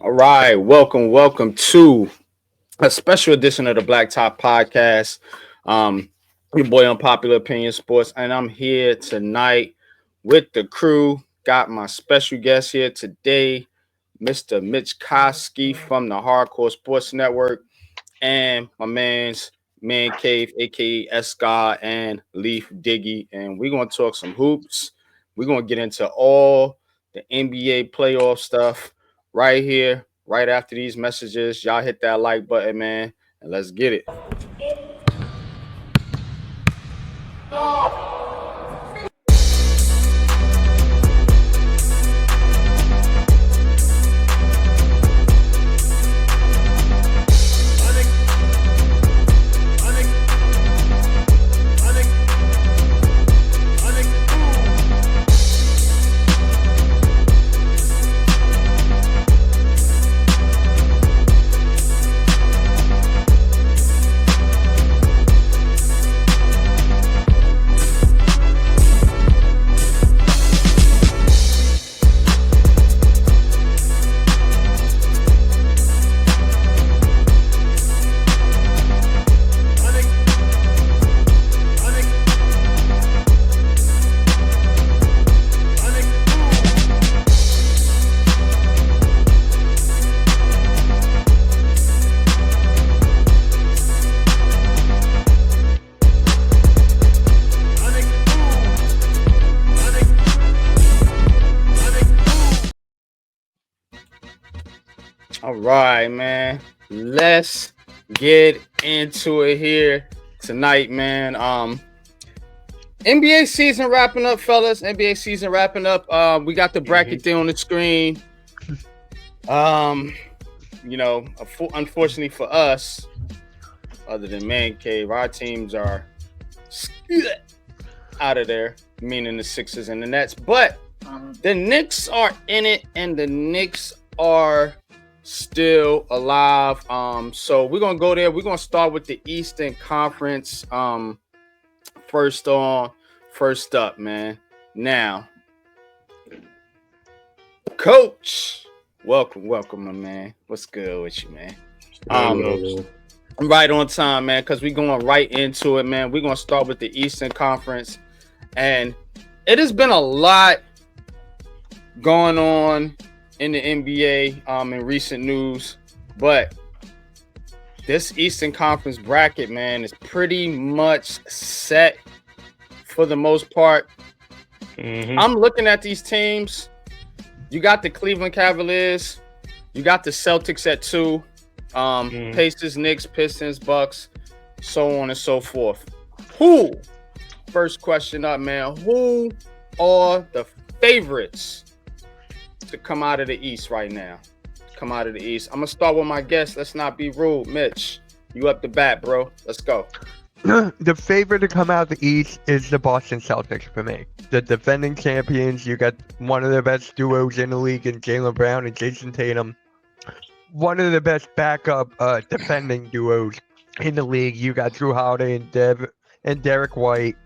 All right, welcome to a special edition of the BLACKTOP podcast. Your boy Unpopular Opinion Sports, and I'm here tonight with the crew. Got my special guest here today, Mr. Mitch Koski from the Hardcore Sports Network, and my man's Man Cave, aka Escar and Leaf Diggy, and we're gonna talk some hoops. We're gonna get into all the NBA playoff stuff right here, right after these messages. Y'all hit that like button, man, and let's get it. All right, man. Let's get into it here tonight, man. NBA season wrapping up, fellas. NBA season wrapping up. We got the bracket there on the screen. Unfortunately for us, other than Man Cave, our teams are out of there, meaning the Sixers and the Nets. But the Knicks are in it, and the Knicks are still alive. So we're gonna go there. We're gonna start with the Eastern Conference. First up, man. Now, Coach, welcome, my man. What's good with you, man? Right on time, man, because we're going right into it, man. We're gonna start with the Eastern Conference, and it has been a lot going on in the NBA in recent news, but this Eastern Conference bracket, man, is pretty much set for the most part. I'm looking at these teams. You got the Cleveland Cavaliers, you got the Celtics at 2, Pacers, Knicks, Pistons, Bucks, so on and so forth. First question up, man, who are the favorites to come out of the East right now? I'm gonna start with my guest. Let's not be rude. Mitch, you up the bat, bro. Let's go. The favorite to come out of the East is the Boston Celtics for me. The defending champions. You got one of the best duos in the league in Jaylen Brown and Jason Tatum. One of the best backup defending duos in the league. You got Drew Holiday and Derek White.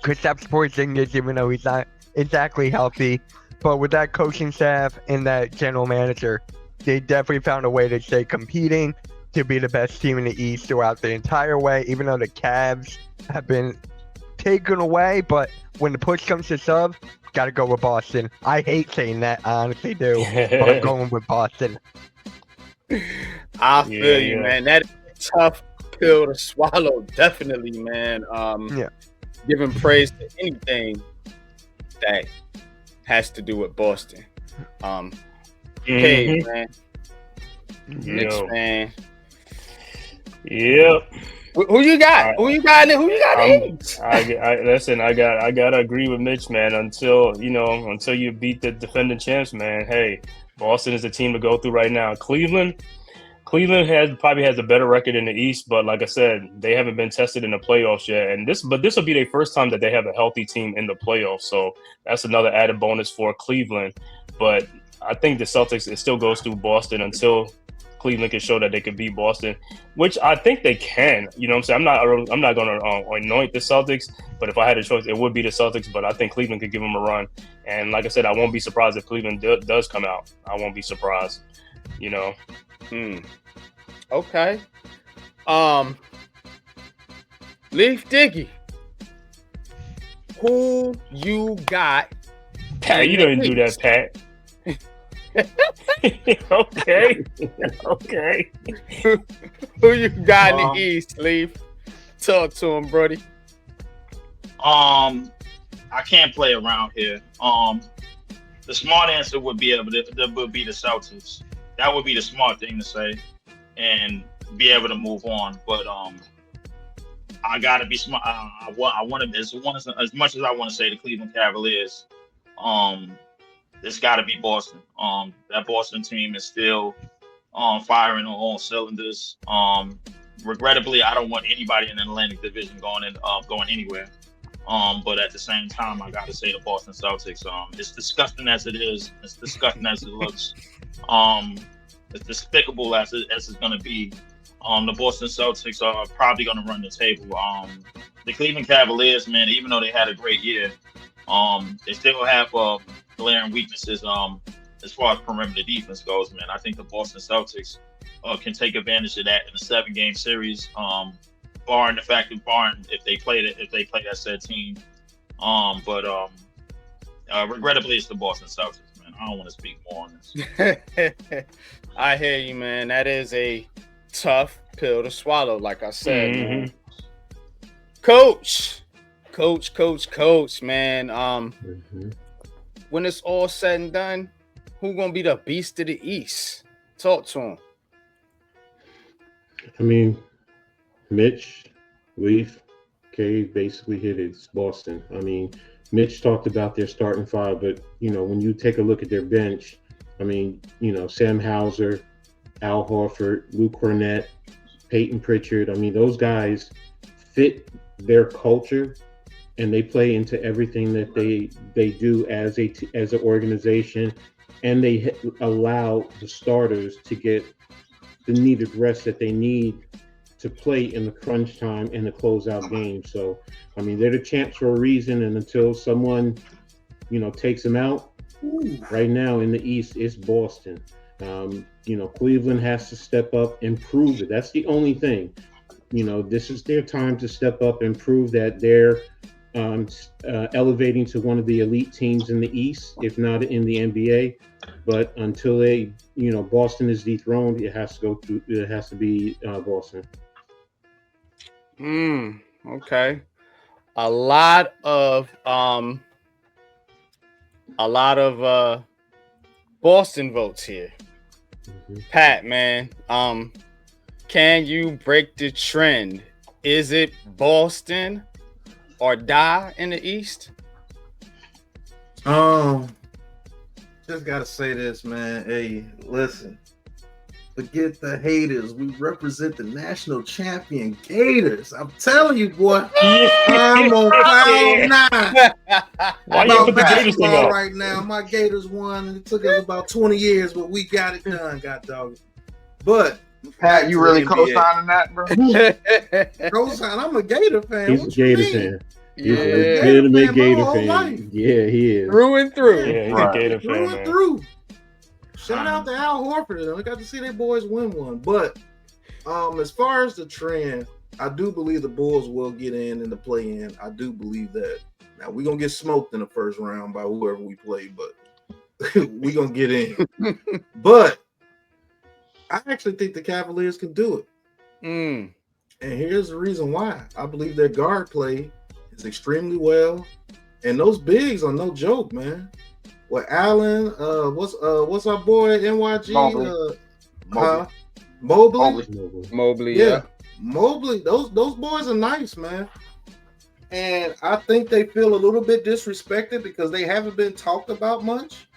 Kristaps Porzingis, even though he's not exactly healthy. But with that coaching staff and that general manager, they definitely found a way to stay competing, to be the best team in the East throughout the entire way, even though the Cavs have been taken away. But when the push comes to shove, got to go with Boston. I hate saying that, I honestly do, but I'm going with Boston. I feel you, man. That is a tough pill to swallow, definitely, man. Giving praise to anything that has to do with Boston. Okay, man. Knicks, man. Yep. Who you got? Who you got? Listen. I gotta agree with Mitch, man. Until you beat the defending champs, man. Hey, Boston is the team to go through right now. Cleveland probably has a better record in the East, but like I said, they haven't been tested in the playoffs yet. And this will be their first time that they have a healthy team in the playoffs. So that's another added bonus for Cleveland. But I think the Celtics, it still goes through Boston until Cleveland can show that they can beat Boston, which I think they can. You know what I'm saying? I'm not going to anoint the Celtics, but if I had a choice, it would be the Celtics. But I think Cleveland could give them a run. And like I said, I won't be surprised if Cleveland does come out. I won't be surprised. You know, Okay. Leaf Diggy, who you got? Pat, you don't do that, Pat. Okay. Okay. Who you got in the East, Leaf? Talk to him, Brody. I can't play around here. The smart answer would be the Celtics. That would be the smart thing to say, and be able to move on. But I gotta be smart. I want to as much as I want to say the Cleveland Cavaliers. It's got to be Boston. That Boston team is still firing on all cylinders. Regrettably, I don't want anybody in the Atlantic Division going anywhere. But at the same time, I got to say the Boston Celtics. It's disgusting as it is. It's disgusting as it looks. It's despicable as it's going to be. The Boston Celtics are probably going to run the table. The Cleveland Cavaliers, man, even though they had a great year, they still have glaring weaknesses as far as perimeter defense goes, man. I think the Boston Celtics can take advantage of that in a 7-game series, barring if they play that said team. But regrettably, it's the Boston Celtics, man. I don't want to speak more on this. I hear you, man. That is a tough pill to swallow, like I said, man. Coach, man. When it's all said and done, who gonna be the beast of the East? Talk to him. I mean, Mitch, Leaf, Kay basically hit it. It's Boston. I mean, Mitch talked about their starting five, but when you take a look at their bench, I mean, Sam Hauser, Al Horford, Luke Cornett, Peyton Pritchard. I mean, those guys fit their culture, and they play into everything that they do as an organization, and they allow the starters to get the needed rest that they need to play in the crunch time and the closeout game. So, I mean, they're the champs for a reason, and until someone, takes them out, right now in the East, it's Boston. Cleveland has to step up and prove it. That's the only thing. This is their time to step up and prove that they're elevating to one of the elite teams in the East, if not in the NBA. But until Boston is dethroned, it has to be Boston. Okay. A lot of Boston votes here. Pat, man, can you break the trend? Is it Boston or die in the East? Just gotta say this, man. Hey, listen. Forget the haters. We represent the national champion Gators. I'm telling you, boy. I'm on cloud 9. Why you put the Gators thing up right now? My Gators won. It took us about 20 years, but we got it done, god dog. But Pat, you really co-signing that, bro? Co-sign. I'm a Gator fan. He's a Gator fan. He's a legitimate Gator fan. Yeah, he is. Through and through. Yeah, he's a Gator fan, through man. and through. Shout out to Al Horford. I got to see their boys win one. But as far as the trend, I do believe the Bulls will get in the play-in. I do believe that. Now, we're going to get smoked in the first round by whoever we play, but we're going to get in. But I actually think the Cavaliers can do it. And here's the reason why. I believe their guard play is extremely well. And those bigs are no joke, man. Well, Allen, what's our boy NYG? Mobley. Yeah. Mobley. Those boys are nice, man. And I think they feel a little bit disrespected because they haven't been talked about much.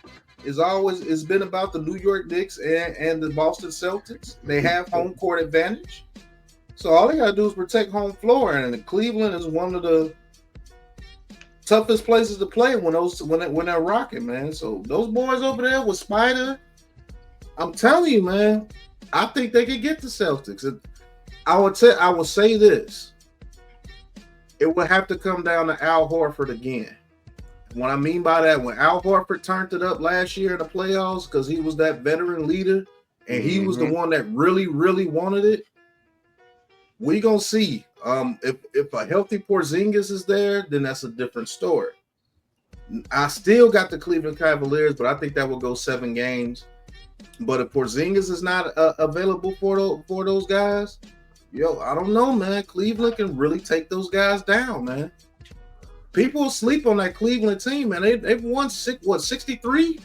It's been about the New York Knicks and the Boston Celtics. They have home court advantage. So all they gotta do is protect home floor. And Cleveland is one of the toughest places to play when they're rocking, man. So those boys over there with Spider, I'm telling you, man, I think they could get the Celtics. I would say this: it would have to come down to Al Horford again. What I mean by that, when Al Horford turned it up last year in the playoffs, because he was that veteran leader and he was the one that really, really wanted it, we gonna see. If a healthy Porzingis is there, then that's a different story. I still got the Cleveland Cavaliers, but I think that will go 7 games. But if Porzingis is not available for those guys, I don't know, man. Cleveland can really take those guys down, man. People sleep on that Cleveland team, man. They've won 63?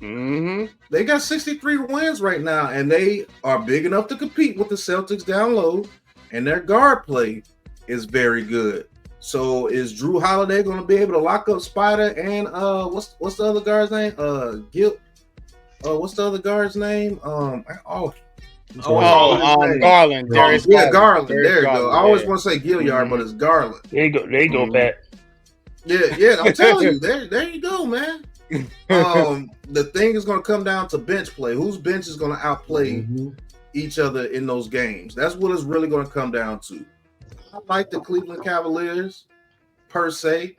They got 63 wins right now, and they are big enough to compete with the Celtics down low, and their guard play is very good. So is Drew Holiday going to be able to lock up Spider and what's the other guard's name? What's the other guard's name? Garland. Darius Garland. There you go. I always want to say Gilliard, but it's Garland. There you go, Pat. Yeah. I'm telling you, there you go, man. The thing is going to come down to bench play. Whose bench is going to outplay each other in those games? That's what it's really going to come down to. I like the Cleveland Cavaliers per se,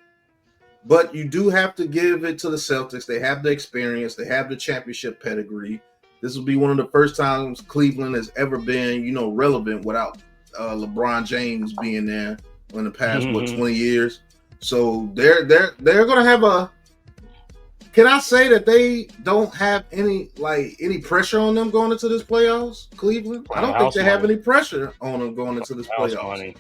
but you do have to give it to the Celtics. They have the experience. They have the championship pedigree. This will be one of the first times Cleveland has ever been, relevant without LeBron James being there in the past 20 years. So they're going to have a. Can I say that they don't have any pressure on them going into this playoffs? Cleveland, I don't think they have any pressure on them going into this playoffs.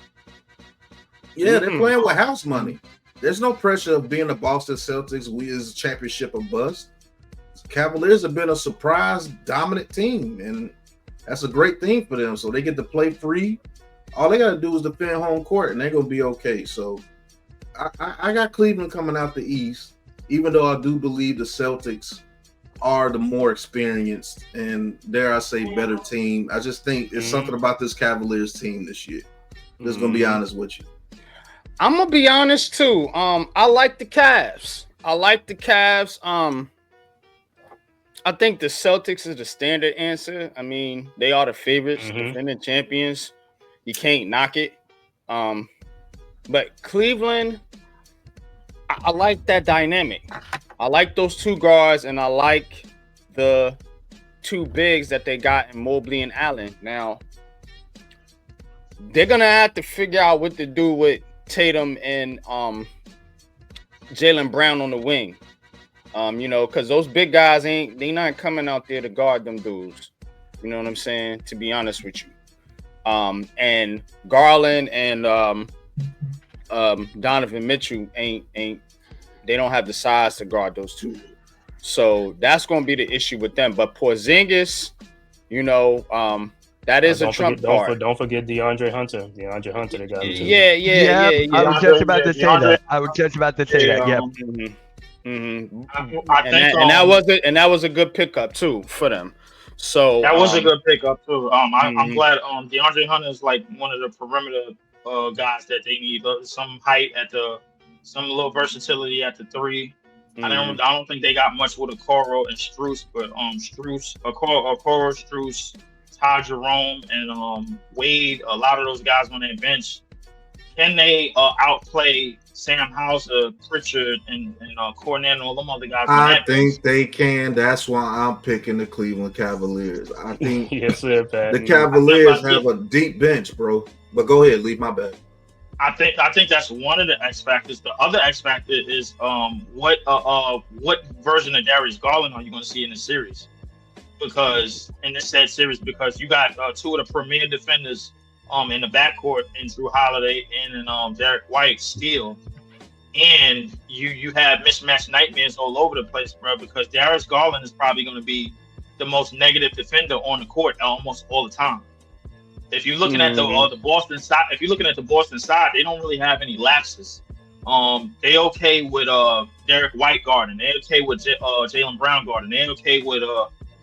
Yeah, they're playing with house money. There's no pressure of being the Boston Celtics. We is championship or bust. Cavaliers have been a surprise dominant team, and that's a great thing for them. So they get to play free. All they got to do is defend home court, and they're gonna be okay. So I got Cleveland coming out the East, even though I do believe the Celtics are the more experienced and, dare I say, better team. I just think it's something about this Cavaliers team this year. Just gonna be honest with you. I'm gonna be honest too. I like the Cavs. I think the Celtics is the standard answer. I mean, they are the favorites, defending champions. You can't knock it. But Cleveland, I like that dynamic. I like those two guards, and I like the two bigs that they got in Mobley and Allen. Now, they're gonna have to figure out what to do with Tatum and Jaylen Brown on the wing. Because those big guys they not coming out there to guard them dudes. You know what I'm saying? To be honest with you. And Garland and Donovan Mitchell ain't they don't have the size to guard those two. So that's gonna be the issue with them. But Porzingis, that is a trump card. Don't forget DeAndre Hunter. They got him too. Yeah. I was just about to say that. Yeah. And that was a good pickup too for them. So that was a good pickup too. I'm glad DeAndre Hunter is like one of the perimeter guys that they need. Some height some little versatility at the 3. I don't think they got much with Okoro and Strus, but Okoro, Strus, Ty Jerome, and Wade. A lot of those guys on their bench. Can they outplay Sam Hauser, Pritchard, and Cornette and all them other guys? I think they can. That's why I'm picking the Cleveland Cavaliers. I think the Cavaliers have a deep bench, bro. But go ahead, leave my bet. I think that's one of the X factors. The other X factor is what version of Darius Garland are you going to see in the series? Because in this said series, because you got two of the premier defenders in the backcourt in Drew Holiday and in Derek White still, and you have mismatched nightmares all over the place, bro. Because Darius Garland is probably going to be the most negative defender on the court almost all the time. If you're looking at the Boston side, they don't really have any lapses. They okay with Derek White guarding. They okay with Jaylen Brown guarding. They okay with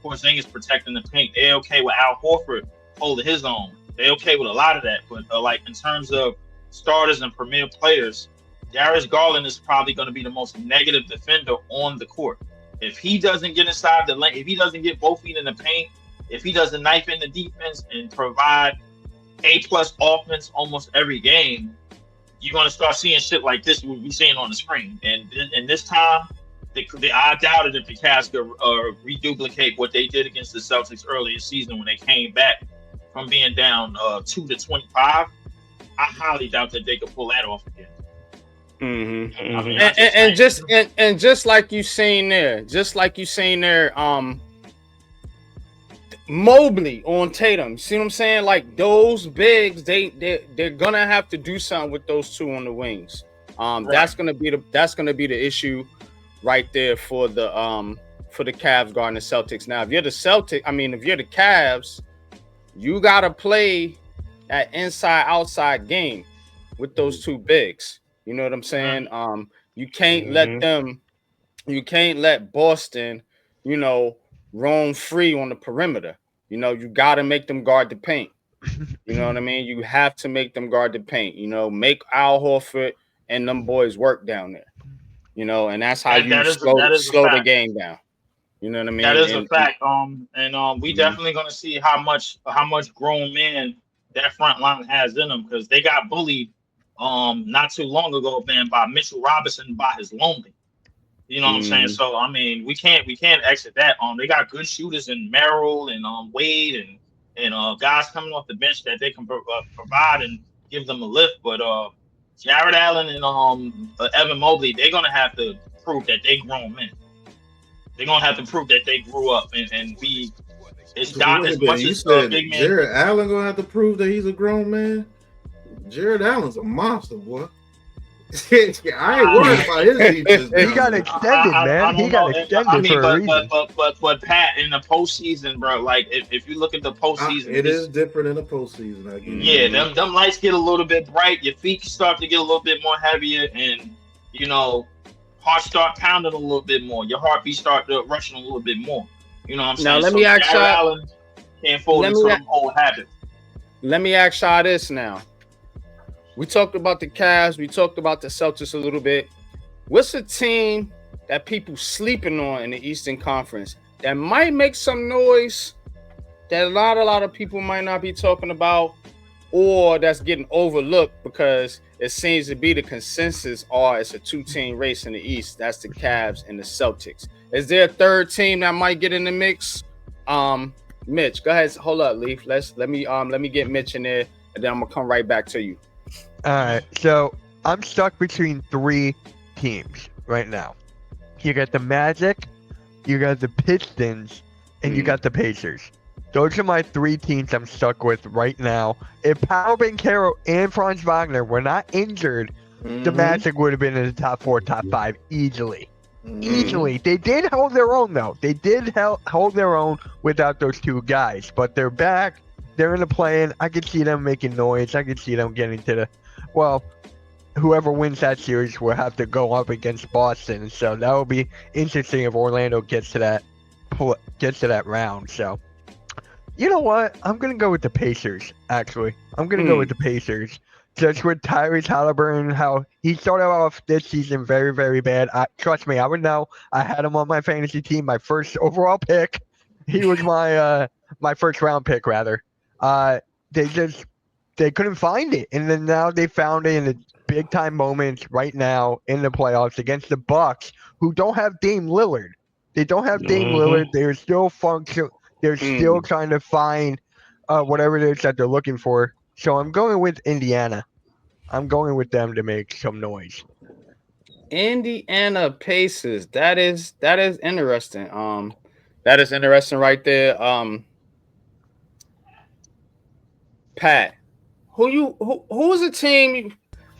Porzingis protecting the paint. They okay with Al Horford holding his own. They okay with a lot of that. But like in terms of starters and premier players, Darius Garland is probably going to be the most negative defender on the court. If he doesn't get inside the lane, if he doesn't get both feet in the paint, if he doesn't knife in the defense and provide A+ offense almost every game, you're going to start seeing shit like this we'll be seeing on the screen. And this time, I doubt it if the Cavs could reduplicate what they did against the Celtics earlier this season when they came back from being down 2-25. I highly doubt that they could pull that off again. Mm-hmm. I mean, and just like you saying there, Mobley on Tatum. See what I'm saying? Like those bigs, they're gonna have to do something with those two on the wings. Right. That's gonna be the issue right there for the Cavs guarding the Celtics. Now, if you're the Cavs, you gotta play that inside-outside game with those two bigs. You know what I'm saying? You can't let Boston, roam free on the perimeter. You gotta make them guard the paint. You know what I mean? You have to make them guard the paint. Make Al Horford and them boys work down there. And that's how slow the game down. You know what I mean? That is a fact. We definitely gonna see how much grown men that front line has in them, because they got bullied not too long ago, man, by Mitchell Robinson by his lonely. You know what I'm saying? So I mean, we can't exit that. They got good shooters in Merrill and Wade and guys coming off the bench that they can provide and give them a lift. But Jared Allen and Evan Mobley, they're gonna have to prove that they grown men. They're gonna have to prove that they grew up and be as much as big man. Jared Allen gonna have to prove that he's a grown man. Jared Allen's a monster, boy. I ain't worried about his defense. He got extended, man. He got extended for a reason. But Pat, in the postseason, bro, like if you look at the postseason, it is different in the postseason. I guess. Yeah, them lights get a little bit bright. Your feet start to get a little bit more heavier, and heart start pounding a little bit more. Your heartbeat start rushing a little bit more. You know what I'm saying? Now let me ask y'all. Allen can't fall into some old habit. Let me ask y'all this now. We talked about the Cavs. We talked about the Celtics a little bit. What's a team that people sleeping on in the Eastern Conference that might make some noise that a lot of people might not be talking about, or that's getting overlooked because it seems to be the consensus it's a two-team race in the East? That's the Cavs and the Celtics. Is there a third team that might get in the mix? Mitch, go ahead. Hold up, Leaf. Let me get Mitch in there, and then I'm gonna come right back to you. All right, so I'm stuck between three teams right now. You got the Magic, you got the Pistons, and you got the Pacers. Those are my three teams I'm stuck with right now. If Paolo Banchero and Franz Wagner were not injured, the Magic would have been in the top 4, top 5 easily. Easily. They did hold their own, though. They did hold their own without those two guys, but they're back. They're in the play-in. I could see them making noise. I could see them getting to the... Well, whoever wins that series will have to go up against Boston. So that will be interesting if Orlando gets to that round. So, you know what? I'm going to go with the Pacers, actually. I'm going to go with the Pacers. Just with Tyrese Halliburton, how he started off this season very, very bad. Trust me, I would know. I had him on my fantasy team, my first overall pick. He was my first round pick, rather. They couldn't find it, and then now they found it in the big time moments right now in the playoffs against the Bucks, who don't have Dame Lillard. They don't have Dame Lillard. They're still They're still trying to find whatever it is that they're looking for. So I'm going with Indiana. I'm going with them to make some noise. Indiana Pacers. That is interesting. That is interesting right there. Pat, who is a team?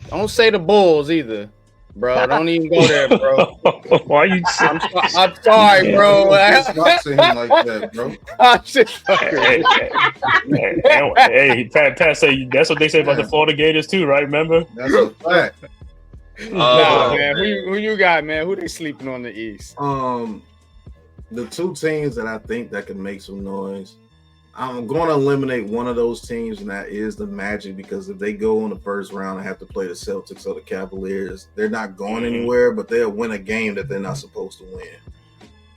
Don't say the Bulls either, bro. Don't even go there, bro. Why are you? I'm sorry, bro. Not saying like that, bro. I'm just hey, Pat, say that's what they say about the Florida Gators too, right? Remember? That's a fact. Man. Who you got, man? Who they sleeping on the East? The two teams that I think that can make some noise. I'm going to eliminate one of those teams, and that is the Magic, because if they go in the first round and have to play the Celtics or the Cavaliers, they're not going anywhere, but they'll win a game that they're not supposed to win.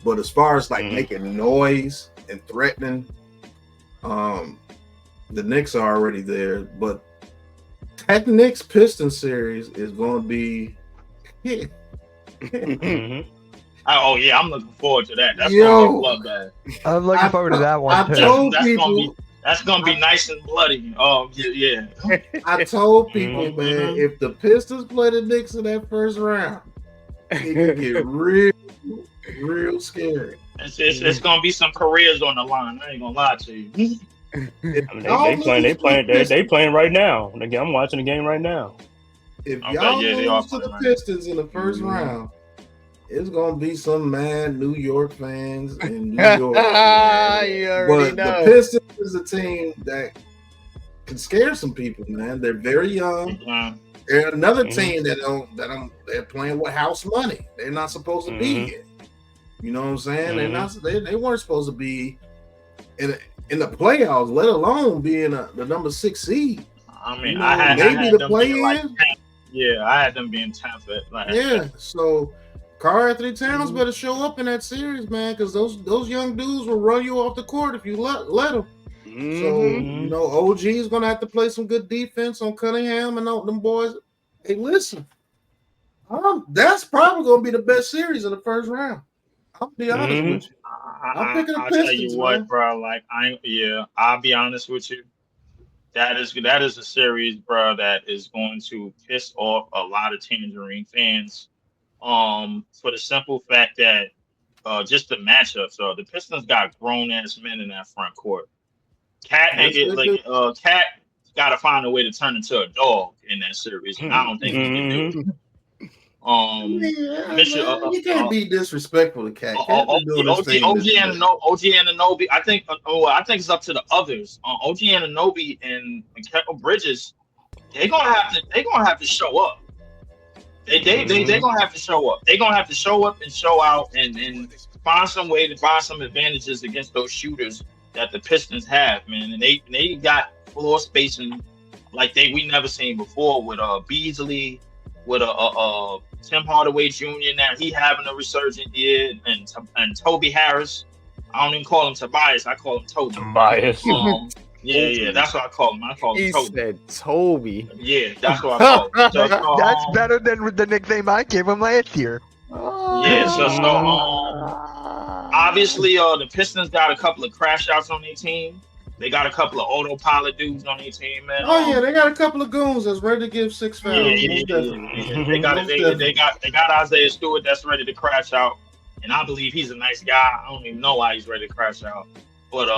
But as far as making noise and threatening, the Knicks are already there. But that Knicks-Pistons series is going to be Oh yeah, I'm looking forward to that. That's Yo. gonna be a bloodbath. I'm looking forward to that one I too. told That's people. gonna be nice and bloody. Oh yeah. I told people, Mhm. man, if the Pistons play the Knicks in that first round, it can get real scary. It's gonna be some careers on the line. I ain't gonna lie to you. I mean, they playing right now. I'm watching the game right now. If Okay, y'all yeah, they are lose to the playing. Pistons in the first round, it's gonna be some mad New York fans in New York. You already But know. the Pistons is a team that can scare some people, man. They're very young. They're another team they're playing with house money. They're not supposed to be here. You know what I'm saying? They weren't supposed to be in the playoffs, let alone being the number 6 seed. I mean, You know, I had maybe the them being like play-in. 10th. Yeah, I had them being 10th. Yeah, so Karl Anthony Towns better show up in that series, man, because those young dudes will run you off the court if you let them. So you know, OG is gonna have to play some good defense on Cunningham and all them boys. Hey, listen, that's probably gonna be the best series in the first round. I'll be honest with you. I'm picking the I'll Pistons, tell you what, man. bro. Like I'll be honest with you. That is a series, bro, that is going to piss off a lot of Tangerine fans. For the simple fact that just the matchup. So the Pistons got grown ass men in that front court. Cat got to find a way to turn into a dog in that series, and I don't think he can do it. You can't be disrespectful to Cat. OG Anunoby. I think it's up to the others. OG Anunoby and Mikal Bridges. They're gonna have to show up. They're gonna have to show up. They're gonna have to show up and show out and find some way to find some advantages against those shooters that the Pistons have, man. And they got floor spacing like we never seen before with Beasley, with Tim Hardaway Jr. Now he having a resurgent year, and Toby Harris. I don't even call him Tobias. I call him Toby. Tobias. Yeah, that's what I call him. I call him He Toby. said Toby. Yeah, that's what I call him. So, That's better than the nickname I gave him last year. Yeah, obviously, the Pistons got a couple of crash outs on their team. They got a couple of autopilot dudes on their team, man. Oh yeah, they got a couple of goons that's ready to give 6 fouls. They got Isaiah Stewart that's ready to crash out, and I believe he's a nice guy. I don't even know why he's ready to crash out. But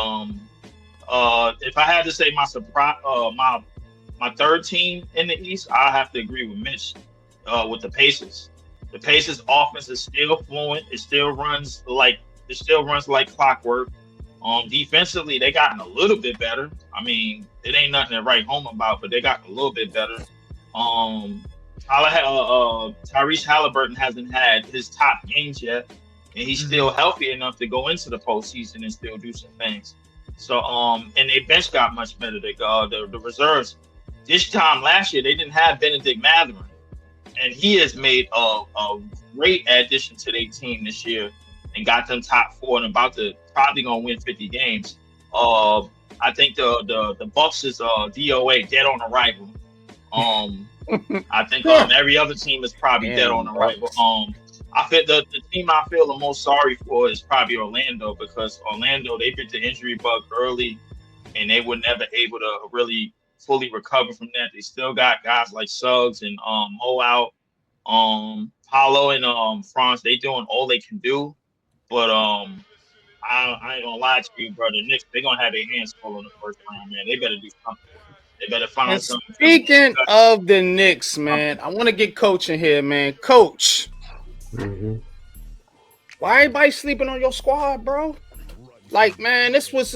if I had to say my surprise, my third team in the East, I have to agree with Mitch with the Pacers. The Pacers offense is still fluent. It still runs like clockwork. Defensively, they gotten a little bit better. I mean, it ain't nothing to write home about, but they got a little bit better. Tyrese Halliburton hasn't had his top games yet, and he's still healthy enough to go into the postseason and still do some things. So, and their bench got much better. The reserves this time last year they didn't have Benedict Mathurin, and he has made a great addition to their team this year and got them top 4 and probably gonna win 50 games. I think the Bucks is DOA, dead on arrival. I think every other team is probably dead on arrival. I feel the team I feel the most sorry for is probably Orlando, because Orlando, they bit the injury bug early and they were never able to really fully recover from that. They still got guys like Suggs and Mo out. Paulo and France, they doing all they can do. But I ain't gonna lie to you, brother. Knicks, they're gonna have their hands full in the first round, man. They better do something. They better find something. Speaking of the Knicks, man, I want to get Coach in here, man. Coach, why everybody sleeping on your squad, bro? Like, man, this was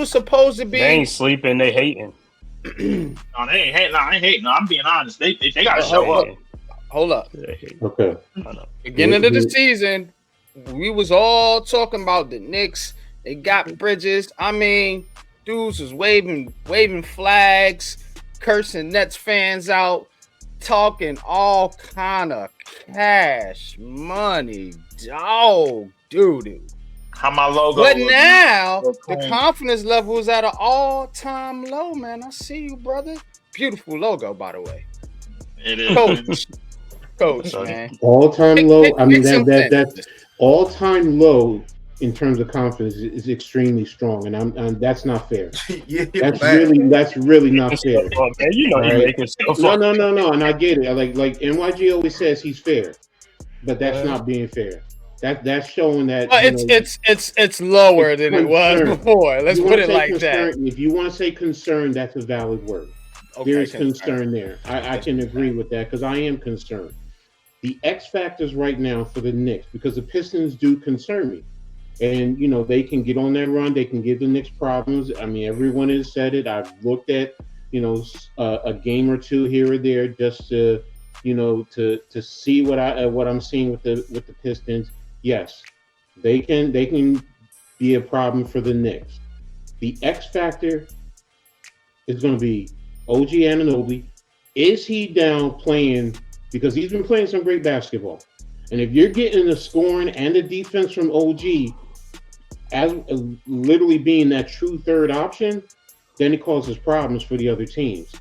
supposed to be. They ain't sleeping. They hating. No, they ain't hating. No, I ain't hating. No, I'm being honest. They gotta show up. Hold up. Okay. Beginning of the season, we was all talking about the Knicks. They got Bridges. I mean, dudes was waving flags, cursing Nets fans out, talking all kind of cash money, dog, dude. How my logo? But now the confidence level is at an all-time low, man. I see you, brother. Beautiful logo, by the way. It is. Coach, man. All-time low. I mean, all-time low in terms of confidence is extremely strong, and I'm that's not fair. Yeah, That's man. really not fair. Man, you know All he right. making stuff No, up. no, and I get it. Like NYG always says he's fair, but that's not being fair. That's showing that Well, it's lower than it was concern. before. Let's You put wanna it say like that. concern, if you want to say concern, that's a valid word. Okay, There is concern there. I can agree with that because I am concerned. The X factors right now for the Knicks, because the Pistons do concern me. And they can get on that run. They can give the Knicks problems. I mean, everyone has said it. I've looked at a game or two here or there just to to see what I'm seeing with the Pistons. Yes, they can be a problem for the Knicks. The X factor is going to be OG Anunoby. Is he down playing? Because he's been playing some great basketball. And if you're getting the scoring and the defense from OG as literally being that true third option, then it causes problems for the other teams.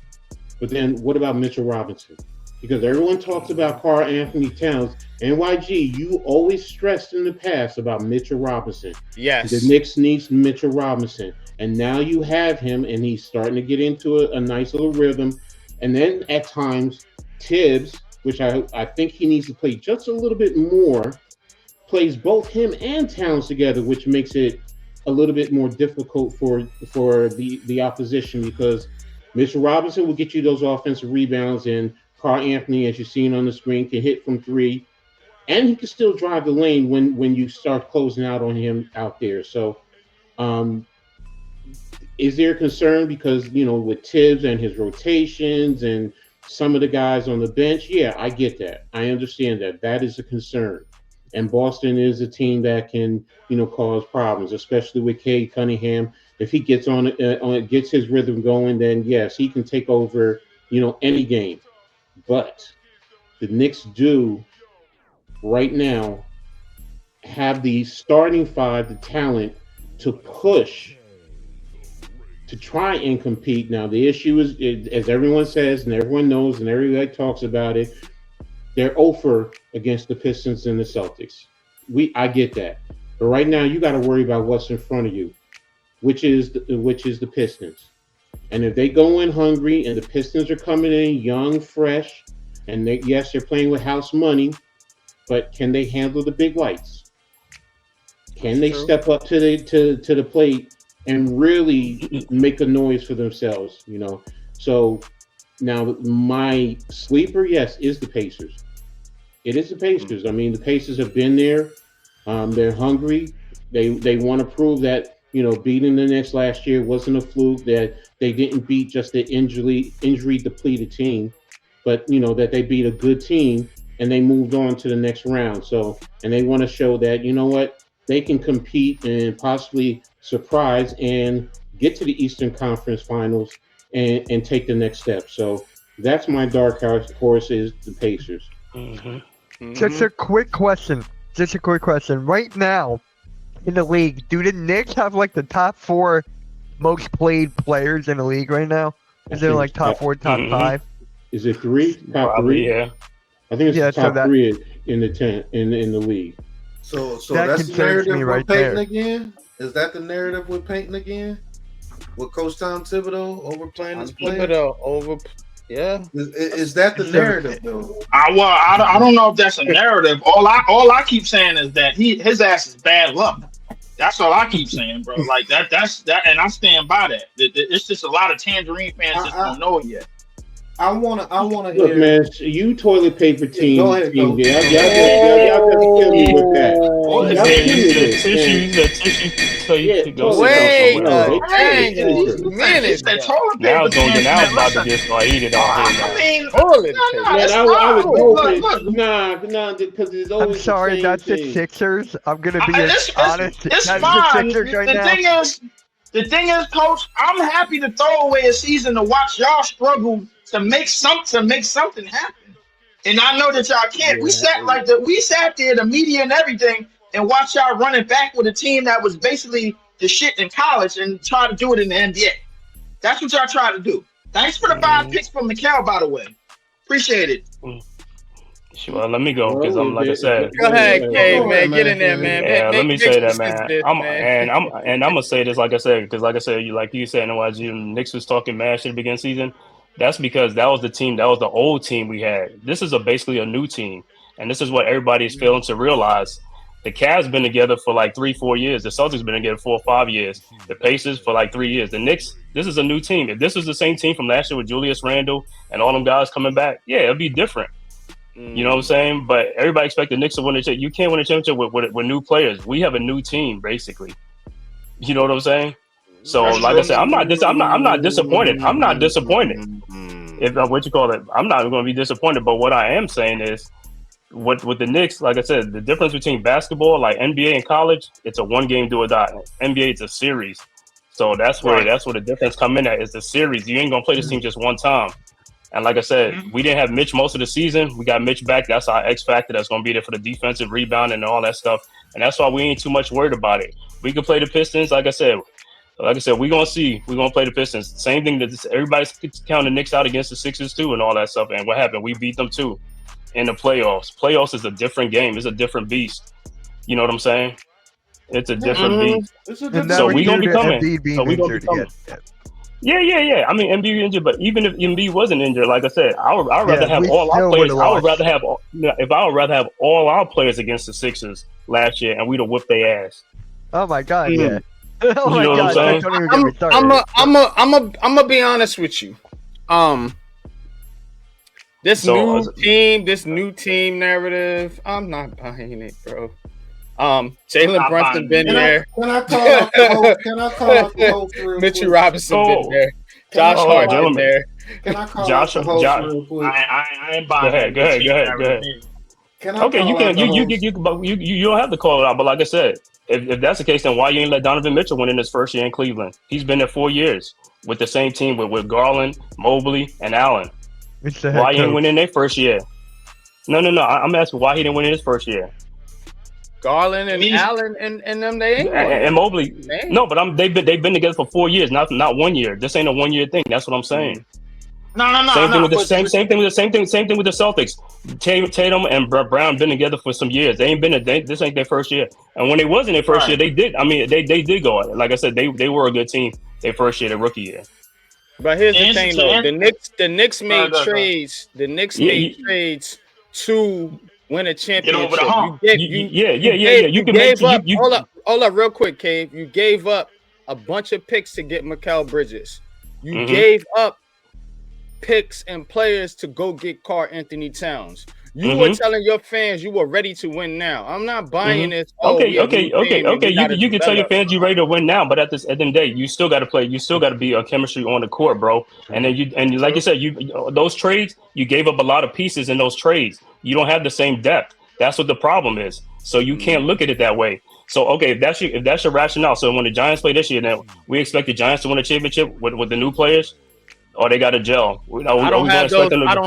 But then what about Mitchell Robinson? Because everyone talks about Karl Anthony Towns. NYG, you always stressed in the past about Mitchell Robinson. Yes. The Knicks needs Mitchell Robinson. And now you have him, and he's starting to get into a nice little rhythm. And then at times, Tibbs, which I think he needs to play just a little bit more, plays both him and Towns together, which makes it a little bit more difficult for the opposition, because Mitchell Robinson will get you those offensive rebounds, and Karl Anthony, as you've seen on the screen, can hit from three, and he can still drive the lane when you start closing out on him out there. So is there a concern because, with Tibbs and his rotations and some of the guys on the bench? Yeah, I get that. I understand that. That is a concern. And Boston is a team that can, cause problems, especially with Cade Cunningham. If he gets gets his rhythm going, then yes, he can take over, any game. But the Knicks do right now have the starting five, the talent to push, to try and compete. Now, the issue is, as everyone says and everyone knows and everybody talks about it, they're 0-for against the Pistons and the Celtics. I get that. But right now, you got to worry about what's in front of you, which is the Pistons. And if they go in hungry and the Pistons are coming in young, fresh, and they're playing with house money, but can they handle the big lights? Can they step up to the plate and really make a noise for themselves? So now my sleeper, yes, is the Pacers. It is the Pacers. I mean, the Pacers have been there. They're hungry. They want to prove that beating the Knicks last year wasn't a fluke, that they didn't beat just the injury depleted team, but that they beat a good team and they moved on to the next round. So, and they want to show that they can compete and possibly surprise and get to the Eastern Conference Finals and take the next step. So that's my dark horse, is the Pacers. Mm-hmm. Mm-hmm. Just a quick question. Right now, in the league, do the Knicks have the top 4 most played players in the league right now? Is there top 4, top 5? Is it 3? Top Probably, 3? yeah. I think it's top 3 in the league. So That that's the concerns narrative me we're right painting there. again? Is that the narrative we're painting again? With Coach Tom Thibodeau overplaying his players? Yeah. Is that the narrative though? I don't know if that's a narrative. All I keep saying is that his ass is bad luck. That's all I keep saying, bro. Like that's that, and I stand by that. It's just a lot of Tangerine fans just don't know it yet. I wanna Look, hear. man, you toilet paper team. Go ahead, team, Coach. y'all gotta kill me with that. Oh, Y'all kill me with use the tissue. So you can go Wait sit a minute. Now it's now about to get so heated on here. I mean, Toilet no, paper. Man, it's I was fine. hoping, nah, because it's I'm always sorry, the same that's the thing. Sixers. I'm gonna be It's honest. it's That's fine. the Sixers right now. The thing is, Coach, I'm happy to throw away a season to watch y'all struggle to make something happen. And I know that y'all can't. We sat there, the media and everything, and watched y'all running back with a team that was basically the shit in college and try to do it in the NBA. That's what y'all try to do. Thanks for the 5 picks from Mikal, by the way. Appreciate it. Sure, let me go because I'm like I said. Go ahead, K, Go man. ahead, Get in there, man. Yeah, let me say that, man. sensitive, I'm gonna say this, like I said, because like I said, you said, NYG, Knicks was talking mad shit at the beginning of the season. That's because that was the team, that was the old team we had. This is basically a new team, and this is what everybody is failing to realize. The Cavs been together for like 3-4 years. The Celtics been together 4 or 5 years. The Pacers for like 3 years. The Knicks, this is a new team. If this was the same team from last year with Julius Randle and all them guys coming back, yeah, it'd be different. You know what I'm saying? But everybody expect the Knicks to win the championship. You can't win a championship with new players. We have a new team, basically. You know what I'm saying? So, like I said, I'm not disappointed. I'm not disappointed. If what you call it, I'm not going to be disappointed. But what I am saying is, with the Knicks, like I said, the difference between basketball, like NBA and college, it's a one game do or die. NBA, it's a series. So that's where the difference come in at. Is the series. You ain't gonna play this team just one time. And like I said, we didn't have Mitch most of the season. We got Mitch back. That's our X factor. That's gonna be there for the defensive rebound and all that stuff. And that's why we ain't too much worried about it. We can play the Pistons. Like I said, we're gonna see. We're gonna play the Pistons. Same thing that everybody's counting the Knicks out against the Sixers too, and all that stuff. And what happened? We beat them too. In the playoffs. Playoffs is a different game. It's a different beast. You know what I'm saying? It's a different beast. So we gonna be coming. Yeah. I mean, Embiid injured, but even if Embiid wasn't injured, like I said, I would rather have all our players. I would rather have all our players against the Sixers last year, and we'd have whipped their ass. Oh my god, yeah. Oh my know god, what don't even get me started. I'm gonna be honest with you. This new team narrative, I'm not buying it, bro. Jalen Brunson been there. Can I call out the host real quick? Mitchell Robinson been there. Josh Hart been there. Can I call out the host real quick? I ain't buying. Go ahead. You don't have to call it out, but like I said, if that's the case, then why you ain't let Donovan Mitchell win in his first year in Cleveland? He's been there 4 years with the same team with Garland, Mobley, and Allen. Why he didn't win in their first year? No. I'm asking why he didn't win in his first year. Garland and Allen and them, they ain't and Mobley. No, but they've been together for 4 years, not 1 year. This ain't a 1 year thing. That's what I'm saying. No. Same thing with the Celtics. Tatum and Brown been together for some years. They ain't been. This ain't their first year. And when they was in their first year, they did. I mean, they did go. Like I said, they were a good team. Their first year, their rookie year. But here's the thing, though. The Knicks made trades. The Knicks made trades to win a championship. Get over the hump. Hold up, real quick, Cave. You gave up a bunch of picks to get Mikal Bridges. You gave up picks and players to go get Karl Anthony Towns. You were telling your fans you were ready to win now. I'm not buying this. Okay. You can tell your fans you're ready to win now, but at the end of the day, you still got to play. You still got to be a chemistry on the court, bro. And then like you said, those trades, you gave up a lot of pieces in those trades. You don't have the same depth. That's what the problem is. So you can't look at it that way. So okay, if that's your rationale. So when the Giants play this year, then we expect the Giants to win a championship with the new players. Or they got to gel. I don't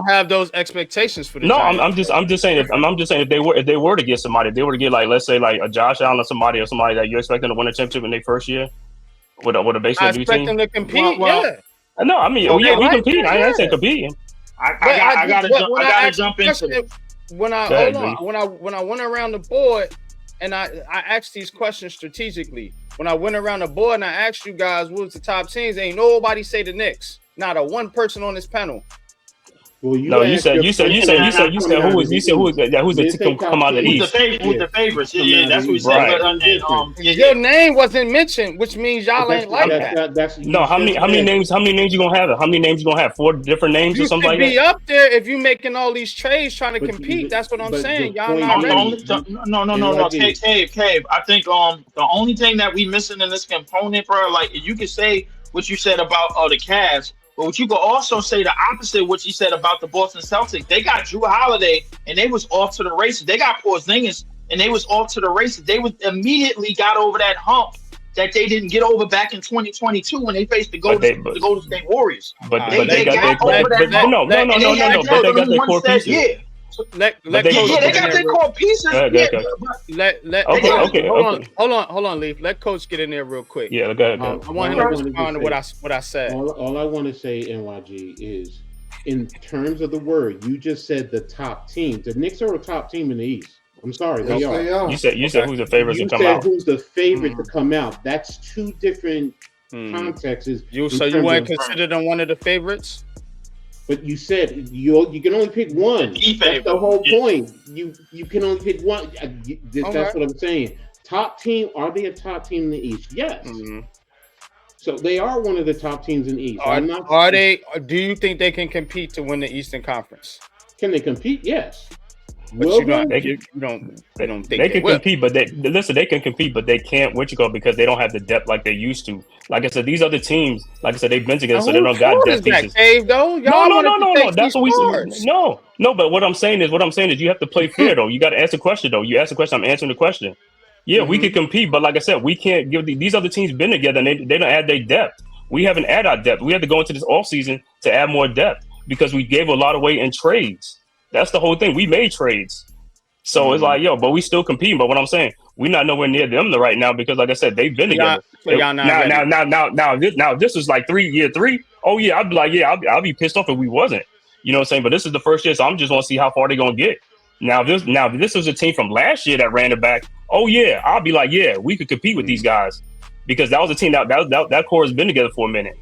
have those expectations for the Giants. I'm just saying if they were to get somebody, if they were to get let's say a Josh Allen or somebody that you expect them to win a championship in their first year with a basically new team. I expect them to compete. No, I mean we compete. I ain't saying competing. I gotta jump into it. When I went around the board and I asked these questions strategically. When I went around the board and I asked you guys what was the top teams, ain't nobody say the Knicks. Not a one person on this panel. Well, you said who's the team come out of the East? Who's the favorites? Yeah, that's what we said. Right. Your name wasn't mentioned, which means y'all ain't like that. No, how many names you gonna have? How many names you gonna have? 4 different names or something like that? You could be up there if you making all these trades trying to compete. That's what I'm saying. Y'all not ready. No. Cave. I think the only thing that we missing in this component, bro, like you could say what you said about the Cavs. But what you could also say the opposite of what you said about the Boston Celtics. They got Drew Holiday and they was off to the races. They got Porzingis and they was off to the races. They was immediately got over that hump that they didn't get over back in 2022 when they faced the Golden State Warriors. But they got their core pieces. Let they got their core pieces. Hold on, Leaf. Let Coach get in there real quick. Yeah, go ahead. I want him to respond to what I said. All I want to say, NYG, is in terms of the word, you just said the top teams. The Knicks are a top team in the East. I'm sorry, Yes, they are. You said who's the favorites You to come said out? who's the favorite to come out. That's two different contexts. So you wouldn't consider them one of the favorites? But you said you can only pick one. That's the whole point. You can only pick one. That's what I'm saying. Top team, are they a top team in the East? Yes. So they are one of the top teams in the East. Are they? Do you think they can compete to win the Eastern Conference? Can they compete? Yes. But you don't think they can compete, but they can compete, but they can't because they don't have the depth like they used to. Like I said, these other teams, like I said, they've been together, so they don't got depth pieces. Though? No. That's what we no. But what I'm saying is you have to play fair though. You got to ask a question though. You ask a question, I'm answering the question. Yeah, we could compete, but like I said, we can't give these other teams been together and they don't add their depth. We haven't added our depth. We have to go into this offseason to add more depth because we gave a lot away in trades. That's the whole thing. We made trades. So it's like, but we still competing. But what I'm saying, we're not nowhere near them right now because like I said, they've been together. Now this is like year three. Oh yeah, I'd be like, I'll be pissed off if we wasn't. You know what I'm saying? But this is the first year, so I'm just want to see how far they're gonna get. Now if this was a team from last year that ran it back, oh yeah, I'll be like, yeah, we could compete with these guys. Because that was a team that core has been together for a minute.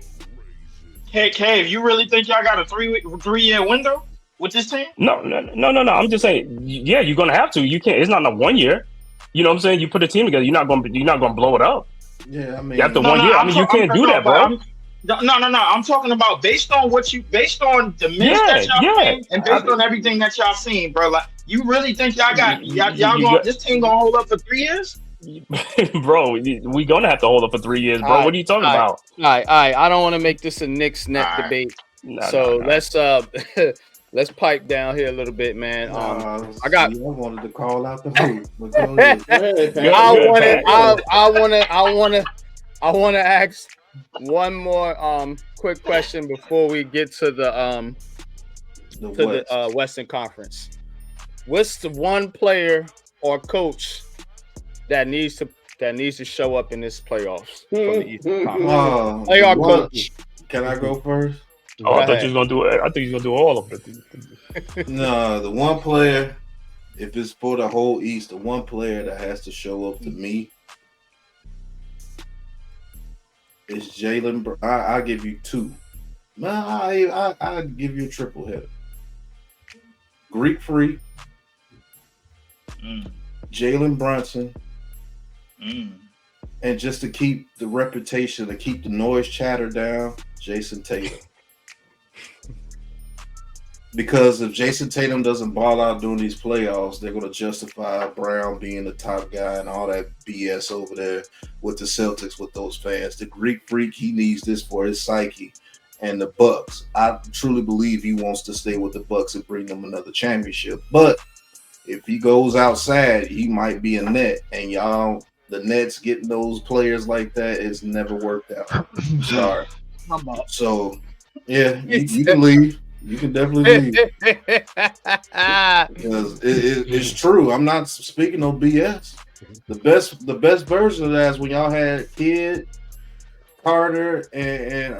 Hey, Cave, you really think y'all got a 3-year window with this team? No. I'm just saying, yeah, you're gonna have to. You can't. It's not a 1 year. You know what I'm saying? You put a team together, you're not gonna blow it up. Yeah, I mean, after 1 year, you can't do that, bro. No. I'm talking about based on the minutes that y'all played and based on everything that y'all seen, bro. Like, you really think y'all got this team gonna hold up for 3 years? Bro, we gonna have to hold up for 3 years, bro. What are you talking about? All right. I don't want to make this a Knicks net debate. Let's pipe down here a little bit, man. I wanted to call out the move. I want to ask one more quick question before we get to the Western Conference. What's the one player or coach that needs to show up in this playoffs from the Eastern Conference? Player or coach. Can I go first? I thought you was gonna do it. I think he's gonna do all of it. No, the one player, if it's for the whole East, the one player that has to show up to me is Jalen. I'll give you two. No, I'll give you a triple header. Greek Freak, Jalen Brunson, and just to keep the reputation, to keep the noise chatter down, Jason Tatum. Because if Jason Tatum doesn't ball out during these playoffs, they're going to justify Brown being the top guy and all that BS over there with the Celtics with those fans. The Greek Freak, he needs this for his psyche. And the Bucks, I truly believe he wants to stay with the Bucks and bring them another championship. But if he goes outside, he might be a net. And y'all, the Nets getting those players like that has never worked out. Sorry. So, yeah, you can leave. You can definitely leave. Because it's true. I'm not speaking no BS. The best version of that is when y'all had Kidd, Carter, and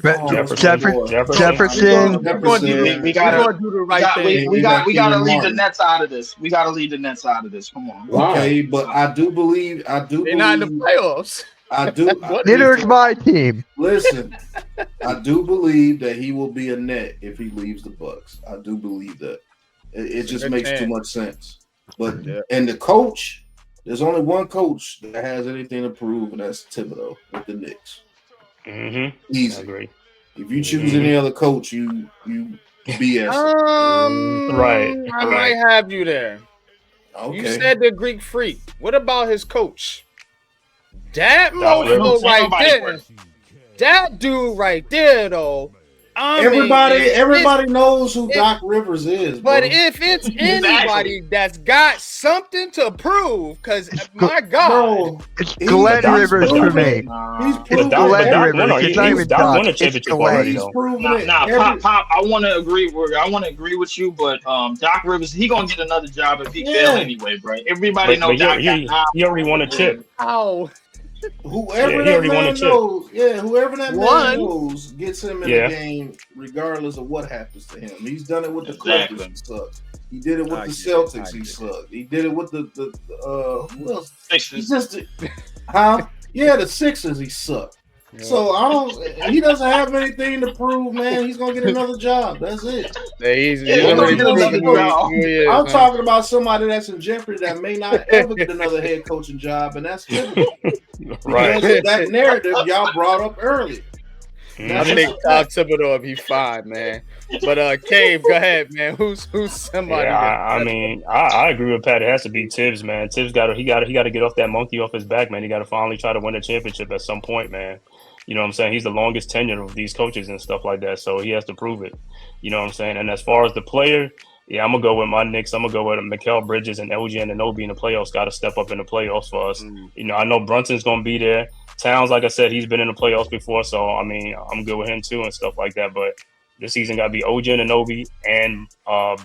Jefferson. We gotta do the right thing. We gotta leave the Nets out of this. We gotta leave the Nets out of this. Come on. Okay, but I do believe they're not in the playoffs. I do. Neither is my team. Listen, I do believe that he will be a net if he leaves the Bucks. I do believe that. It just makes too much sense. But and the coach, there's only one coach that has anything to prove, and that's Thibodeau with the Knicks. Easy. I agree. If you choose any other coach, you BS. Right. I might have you there. Okay. You said the Greek Freak. What about his coach? That mofo right there. That dude right there, though. Everybody knows who Doc Rivers is. But if it's anybody that's got something to prove, because my God, it's Glenn Rivers for me. He's proven Glenn Rivers. He's not even won a championship already. He's proven it. Pop, I want to agree with you, but Doc Rivers, he gonna get another job if he fail anyway, bro. Everybody knows Doc. He already won a chip. How? Whoever he that already won man a chip. knows, whoever that man One. knows gets him in Yeah. the game, regardless of what happens to him. He's done it with the Exactly. Clippers. He sucks. He did it with I the get it. Celtics. I He get it. sucked. He did it with the who else? He Sixers. just the Sixers. He sucked. So he doesn't have anything to prove, man. He's gonna get another job. That's it. Yeah, he's Yeah, already he's gonna proven get who another job. he is. I'm man. talking about somebody that's in jeopardy that may not ever get another head coaching job, and that's typical. Right. Because of that narrative y'all brought up earlier. I think Kyle Thibodeau, if he's fine, man. But Cave, go ahead, man. Who's somebody? Yeah, that- I mean, I agree with Pat. It has to be Tibbs, man. Tibbs got to get off that monkey off his back, man. He got to finally try to win a championship at some point, man. You know what I'm saying? He's the longest tenure of these coaches and stuff like that, so he has to prove it. You know what I'm saying? And as far as the player, yeah, I'm gonna go with my Knicks. I'm gonna go with Mikal Bridges and LG Anunoby in the playoffs. Got to step up in the playoffs for us. You know, I know Brunson's gonna be there. Towns, like I said, he's been in the playoffs before, so I mean, I'm good with him too and stuff like that. But this season got to be OG Anunoby and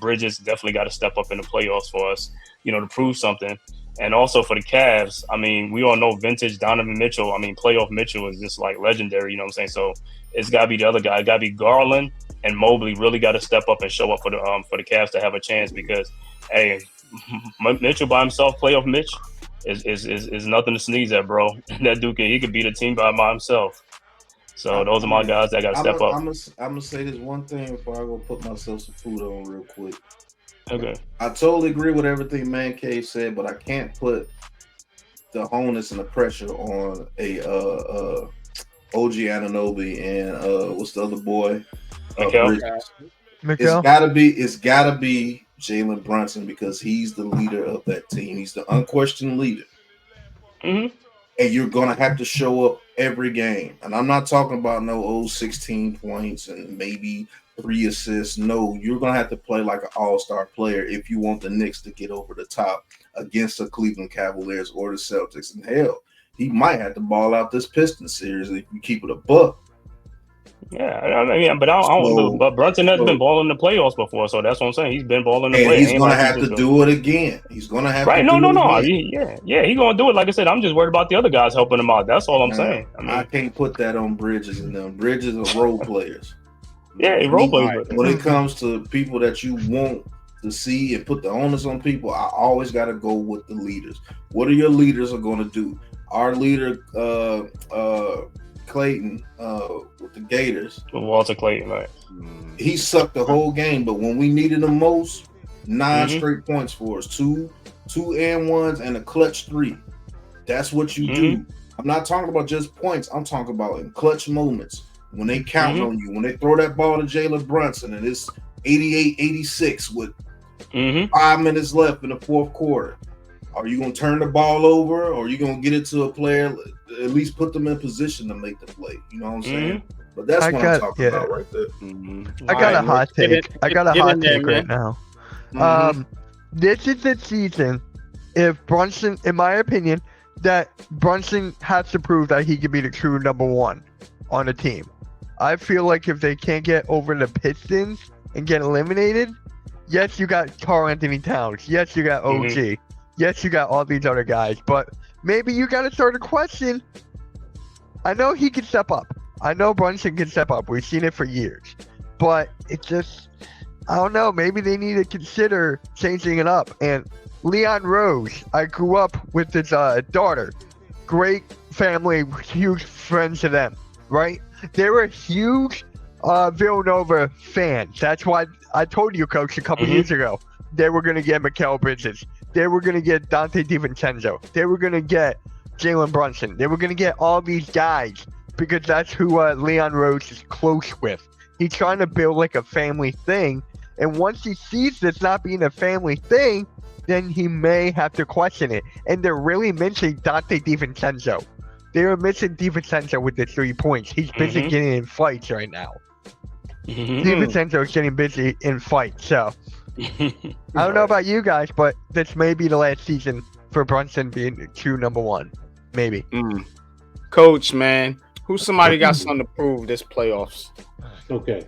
Bridges definitely got to step up in the playoffs for us, you know, to prove something. And also for the Cavs, I mean, we all know vintage Donovan Mitchell. I mean, playoff Mitchell is just like legendary, you know what I'm saying? So it's got to be the other guy. It got to be Garland and Mobley really got to step up and show up for the Cavs to have a chance because, hey, Mitchell by himself, playoff Mitch, is nothing to sneeze at, bro. That dude he could beat a team by himself. So those are my guys that got to step up. I'm gonna say this one thing before I go put myself some food on real quick. Okay. I totally agree with everything Man Cave said, but I can't put the onus and the pressure on OG Anunoby and what's the other boy? Mikal. It's gotta be Jalen Brunson because he's the leader of that team. He's the unquestioned leader. Mm-hmm. And you're gonna have to show up every game. And I'm not talking about no 16 points and maybe 3 assists. No, you're gonna have to play like an all-star player if you want the Knicks to get over the top against the Cleveland Cavaliers or the Celtics. And hell, he might have to ball out this Pistons series if you keep it a buck. Yeah, I mean, but I don't know. But Brunson has been balling in the playoffs before, so that's what I'm saying. He's been balling in the playoffs. And he's gonna have to do it again. He's gonna have to. No. Yeah, he's gonna do it. Like I said, I'm just worried about the other guys helping him out. That's all I'm saying. I mean, I can't put that on Bridges and them. Bridges are role players. Yeah, role players. When it comes to people that you want to see and put the onus on people, I always got to go with the leaders. What are your leaders are going to do? Our leader, Clayton, with the Gators. Walter Clayton, right? He sucked the whole game, but when we needed him most, 9 straight points for us. 2 and 1s and a clutch 3. That's what you do. I'm not talking about just points. I'm talking about in clutch moments. When they count on you, when they throw that ball to Jalen Brunson and it's 88-86 with 5 minutes left in the fourth quarter, are you going to turn the ball over or are you going to get it to a player, at least put them in position to make the play? You know what I'm saying? But that's what I'm talking about right there. I got a hot take. I got a hot take right now. This is the season, if Brunson, in my opinion, that Brunson has to prove that he can be the true number one on a team. I feel like if they can't get over the Pistons and get eliminated, yes, you got Karl Anthony Towns. Yes, you got OG. Yes, you got all these other guys. But maybe you got to start a question. I know he can step up. I know Brunson can step up. We've seen it for years. But it's just, I don't know. Maybe they need to consider changing it up. And Leon Rose, I grew up with his daughter. Great family, huge friends to them, right? They were huge Villanova fans. That's why I told you, Coach, a couple years ago, they were going to get Mikal Bridges. They were going to get Dante DiVincenzo. They were going to get Jalen Brunson. They were going to get all these guys because that's who Leon Rose is close with. He's trying to build like a family thing. And once he sees this not being a family thing, then he may have to question it. And they're really missing Dante DiVincenzo. They were missing DiVincenzo with the 3 points. He's busy getting in fights right now. DiVincenzo is getting busy in fights. So I don't know about you guys, but this may be the last season for Brunson being the true number one. Maybe. Coach, man, who's somebody got something to prove this playoffs? Okay.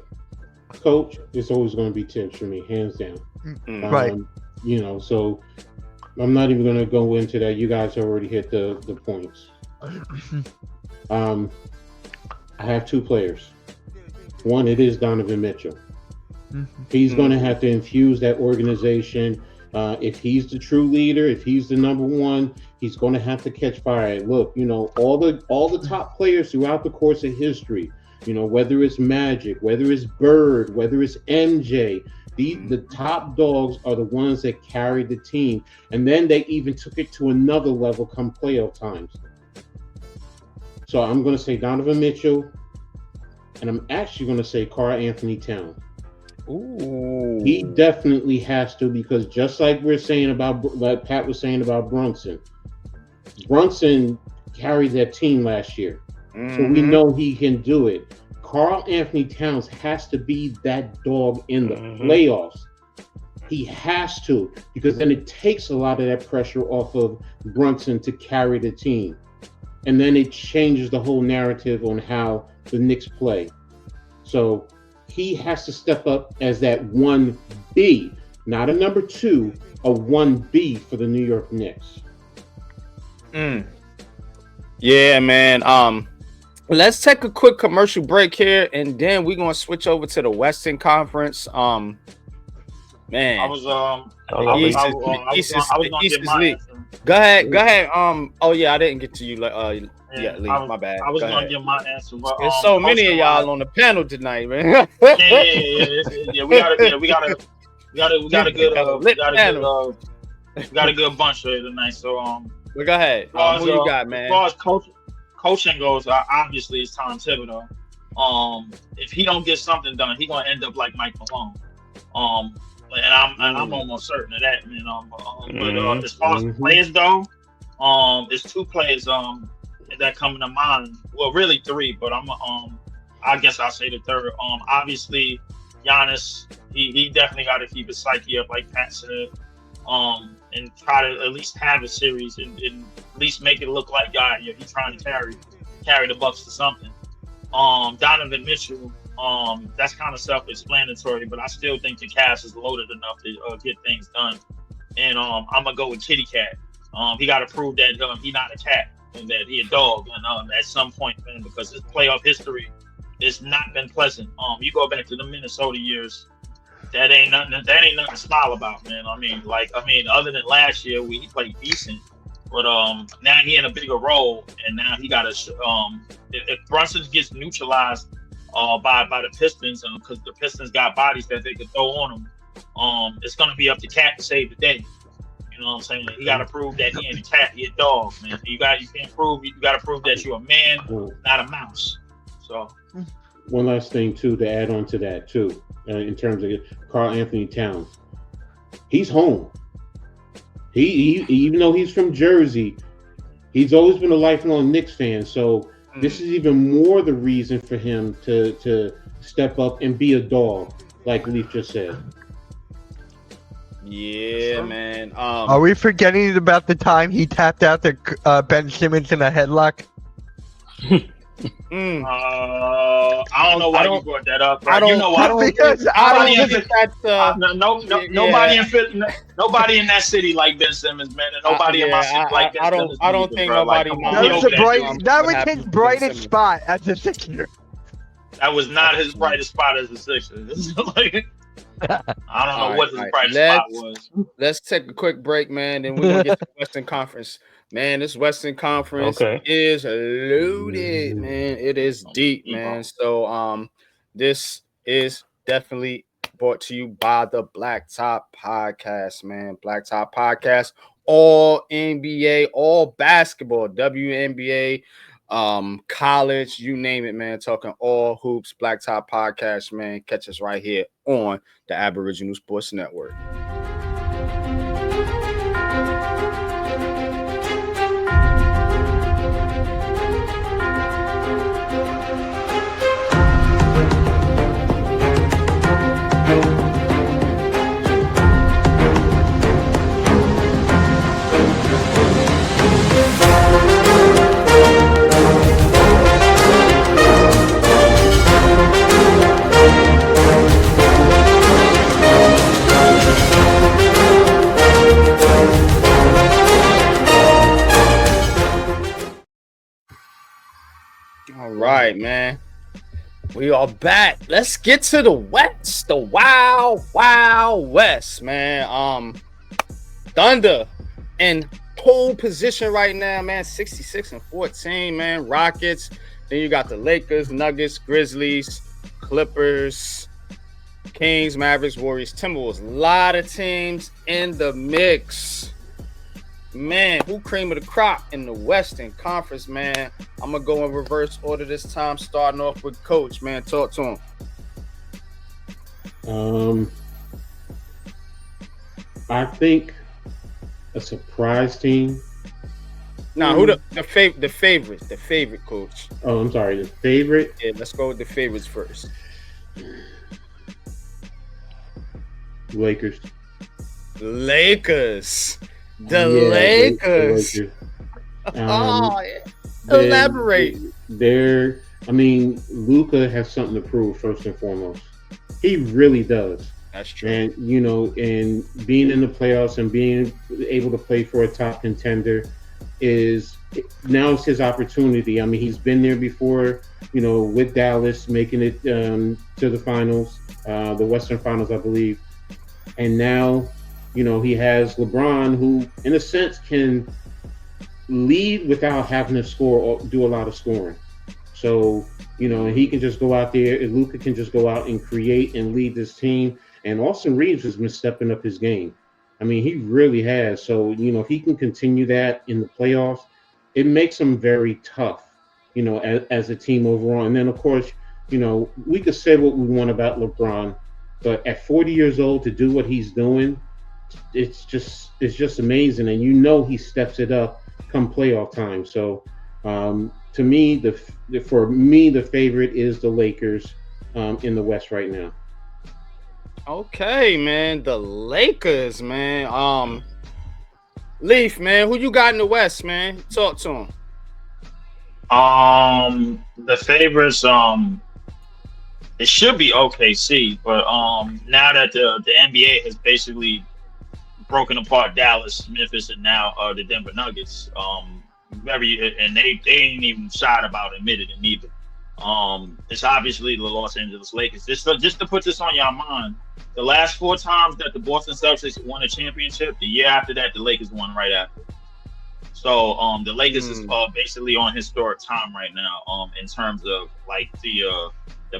Coach, it's always going to be Tibbs for me, hands down. Right. You know, so I'm not even going to go into that. You guys already hit the points. I have two players. One, it is Donovan Mitchell. He's going to have to infuse that organization. If he's the true leader, if he's the number one, he's going to have to catch fire. Look, you know, all the top players throughout the course of history, you know, whether it's Magic, whether it's Bird, whether it's MJ, the top dogs are the ones that carried the team. And then they even took it to another level come playoff times. So I'm going to say Donovan Mitchell, and I'm actually going to say Karl-Anthony Towns. Ooh. He definitely has to, because just like like Pat was saying about Brunson carried that team last year. So we know he can do it. Karl-Anthony Towns has to be that dog in the playoffs. He has to, because then it takes a lot of that pressure off of Brunson to carry the team. And then it changes the whole narrative on how the Knicks play. So he has to step up as that 1B, not a number 2, a 1B for the New York Knicks. Yeah, man. Let's take a quick commercial break here, and then we're gonna switch over to the Western Conference. Man, I was the East is lit. Go ahead. Oh yeah, I didn't get to you. Yeah, Lee, my bad. I was gonna give my answer, but there's so many of y'all on the panel tonight, man. Yeah. We got a good bunch here tonight. So well, go ahead. Who you got, man? As far as coaching goes, obviously it's Tom Thibodeau. If he don't get something done, he gonna end up like Mike Malone. And I'm almost certain of that, man. But as far as players go, there's two players that come to mind. Well, really three, but I guess I'll say the third. Obviously, Giannis, he definitely got to keep his psyche up, like Pat said, and try to at least have a series and at least make it look like he's trying to carry the Bucks to something. Donovan Mitchell, that's kind of self-explanatory, but I still think the Cavs is loaded enough to get things done. And I'm gonna go with Kitty Cat. He got to prove that he's not a cat and that he a dog. And at some point, man, because his playoff history has not been pleasant. You go back to the Minnesota years, that ain't nothing to smile about, man. I mean, other than last year, he played decent, but now he in a bigger role, and now he got to. If Brunson gets neutralized by the Pistons, because the Pistons got bodies that they could throw on him, it's gonna be up to Cat to save the day. You know what I'm saying? He got to prove that he ain't a cat, he a dog, man. You got to prove that you're a man, not a mouse. So, one last thing too to add on to that too, in terms of Karl-Anthony Towns, he's home. He even though he's from Jersey, he's always been a lifelong Knicks fan. So this is even more the reason for him to step up and be a dog, like Leaf just said. Yeah, man. Are we forgetting about the time he tapped out the Ben Simmons in a headlock? I don't know why you brought that up. Right? Nobody in that city like Ben Simmons, man, and nobody in my city like Ben Simmons. I don't think nobody. That was his brightest spot as a Sixer. That was not his brightest spot as a Sixer. I don't know what his brightest spot was. Let's take a quick break, man, and we're gonna get to the Western Conference. Man, this Western Conference is loaded, man. It is deep, man. So this is definitely brought to you by the BLACKTOP Podcast, man. BLACKTOP Podcast, all NBA, all basketball, WNBA, college, you name it, man. Talking all hoops. BLACKTOP Podcast, man. Catch us right here on the Aboriginal Sports Network. right, man. We are back. Let's get to the West, the Wild West, man. Thunder in pole position right now, man. 66-14, man. Rockets. Then you got the Lakers, Nuggets, Grizzlies, Clippers, Kings, Mavericks, Warriors, Timberwolves. A lot of teams in the mix. Man, who cream of the crop in the Western Conference, man? I'm going to go in reverse order this time, starting off with Coach, man. Talk to him. I think a surprise team. Now, who the favorite coach? Oh, I'm sorry, the favorite. Yeah, let's go with the favorites first. Lakers. The Lakers. Oh, yeah. Elaborate. Luka has something to prove first and foremost. He really does. That's true. And and being in the playoffs and being able to play for a top contender is his opportunity. I mean, he's been there before, with Dallas making it to the finals, the Western Finals, I believe. And now, he has LeBron, who, in a sense, can lead without having to score or do a lot of scoring. So, he can just go out there, and Luka can just go out and create and lead this team. And Austin Reeves has been stepping up his game. I mean, he really has. So, if he can continue that in the playoffs, it makes him very tough, as a team overall. And then, of course, we could say what we want about LeBron, but at 40 years old to do what he's doing, it's just amazing. And he steps it up come playoff time. So, to me, the favorite is the Lakers in the West right now. Okay, man. The Lakers, man. Leaf, man. Who you got in the West, man? Talk to him. The favorites, it should be OKC, but now that the NBA has basically broken apart Dallas, Memphis, and now the Denver Nuggets, and they ain't even shy about admitting it neither. It's obviously the Los Angeles Lakers. Just to put this on your mind, the last 4 times that the Boston Celtics won a championship, the year after that, the Lakers won right after. So the Lakers is basically on historic time right now, in terms of like the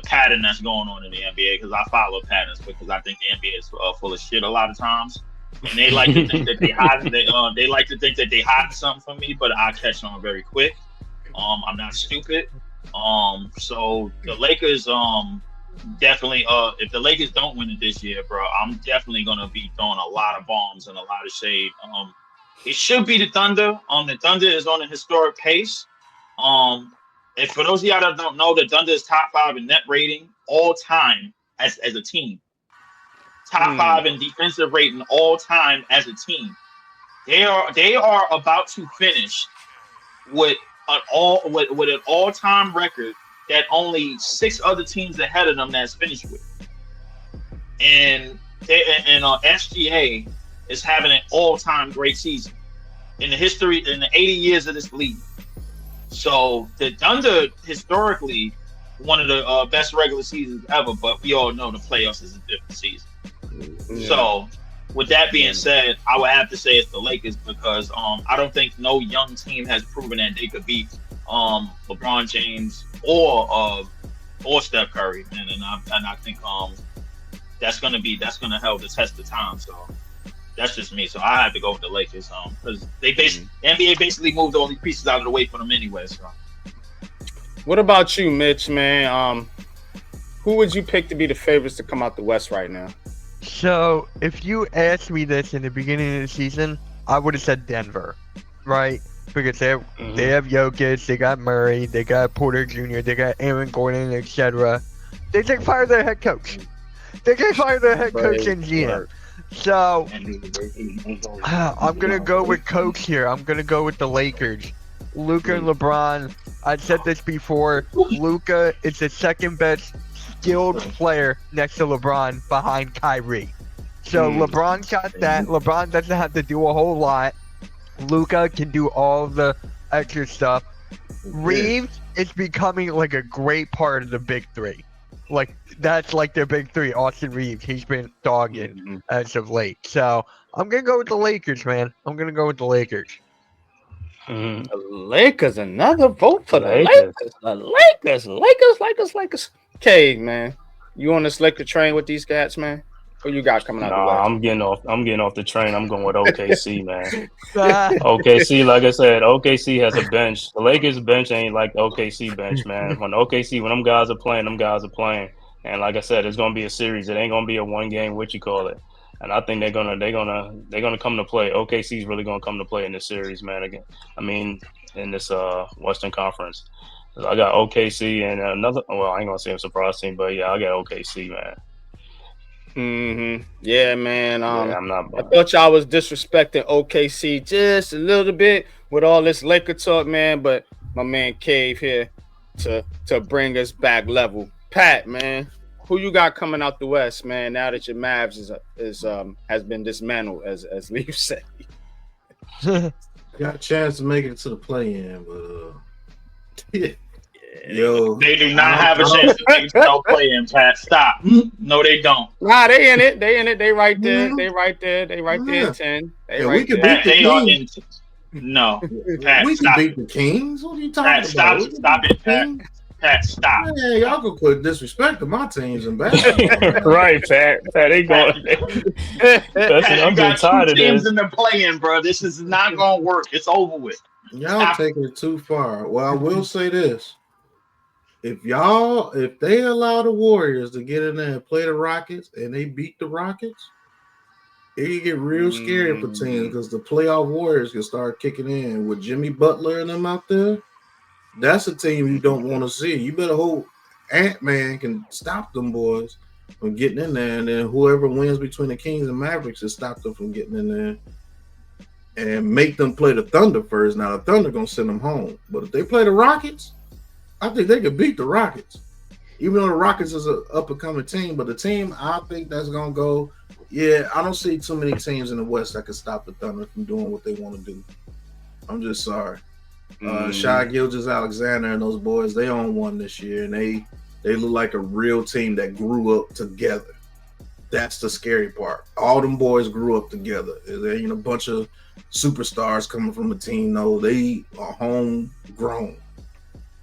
pattern that's going on in the NBA. Because I follow patterns, because I think the NBA is full of shit a lot of times, and they like to think that they hide. They like to think that they hide something from me, but I catch on very quick. I'm not stupid. So the Lakers, definitely, if the Lakers don't win it this year, bro, I'm definitely gonna be throwing a lot of bombs and a lot of shade. It should be the Thunder. The Thunder is on a historic pace. And for those of y'all that don't know, the Thunder is top 5 in net rating all time as a team. Top 5 in defensive rating all time as a team. They are about to finish with an all-time record that only 6 other teams ahead of them that's finished with. And SGA is having an all-time great season in the 80 years of this league. So the Thunder, historically, one of the best regular seasons ever, but we all know the playoffs is a different season. Yeah. So with that being said, I would have to say it's the Lakers, because I don't think no young team has proven that they could beat LeBron James or Steph Curry, and I think that's gonna help the test of time. So that's just me. So I have to go with the Lakers, because the NBA basically moved all these pieces out of the way for them anyway. So. What about you, Mitch, man? Who would you pick to be the favorites to come out the West right now? So, if you asked me this in the beginning of the season, I would have said Denver, right? Because they have Jokic, they got Murray, they got Porter Jr., they got Aaron Gordon, etc. They just fired their head coach. They just fired their head coach and GM. So, I'm going to go with coach here. I'm going to go with the Lakers. Luka and LeBron. I said this before. Luka is the second best skilled player next to LeBron behind Kyrie. So LeBron got that. LeBron doesn't have to do a whole lot. Luka can do all the extra stuff. Reeves it's becoming like a great part of the big three. Like that's like their big three. Austin Reeves, he's been dogging as of late. So I'm gonna go with the Lakers, man. I'm gonna go with the Lakers. Mhm. The Lakers, another vote for the Lakers. Lakers. The Lakers. Okay, man. You on this Laker train with these cats, man? Who you got coming out the Nah, West? I'm getting off the train. I'm going with OKC, man. Ah, OKC, like I said, OKC has a bench. The Lakers bench ain't like the OKC bench, man. When them guys are playing, them guys are playing. And like I said, it's gonna be a series. It ain't gonna be a one game, what you call it. And I think they're gonna come to play. OKC's really gonna come to play in this series, man. Again, I mean, in this Western Conference. So I got OKC and another. Well, I ain't gonna say a surprise team, but yeah, I got OKC, man. Yeah, man. Yeah, I'm not. I thought y'all was disrespecting OKC just a little bit with all this Laker talk, man. But my man Cave here to bring us back level. Pat, man, who you got coming out the West, man? Now that your Mavs has been dismantled, as Leaf said. Got a chance to make it to the play-in, but yo, They do not have a chance to make no play-in, Pat. Stop. No, they don't. Nah, they in it. They right there. They right there. They right there. 10. They Yeah, right we can there. beat the They are in. Kings. No, Pat, We can stop. beat the Kings. What are you talking Pat, about? stop. We can Stop beat it, the Pat. Kings. Pat, stop. Man, y'all can quit disrespecting my teams in basketball. Right, Pat. They going. Pat, I'm you getting got tired two of teams this. in the play-in, bro. This is not gonna work. It's over with. Y'all Stop. taking it too far. Well, I will say this. If they allow the Warriors to get in there and play the Rockets and they beat the Rockets, it can get real scary for teams because the playoff Warriors can start kicking in with Jimmy Butler and them out there. That's a team you don't want to see. You better hope Ant-Man can stop them boys from getting in there, and then whoever wins between the Kings and Mavericks will stop them from getting in there and make them play the Thunder first. Now the Thunder gonna send them home, but if they play the Rockets, I think they could beat the Rockets. Even though the Rockets is an up-and-coming team, but the team I think that's gonna go. Yeah, I don't see too many teams in the West that can stop the Thunder from doing what they want to do. I'm just sorry. Shai Gilgeous-Alexander and those boys, they own one this year, and they look like a real team that grew up together. That's the scary part. All them boys grew up together. There ain't a bunch of superstars coming from the team. No, they are homegrown.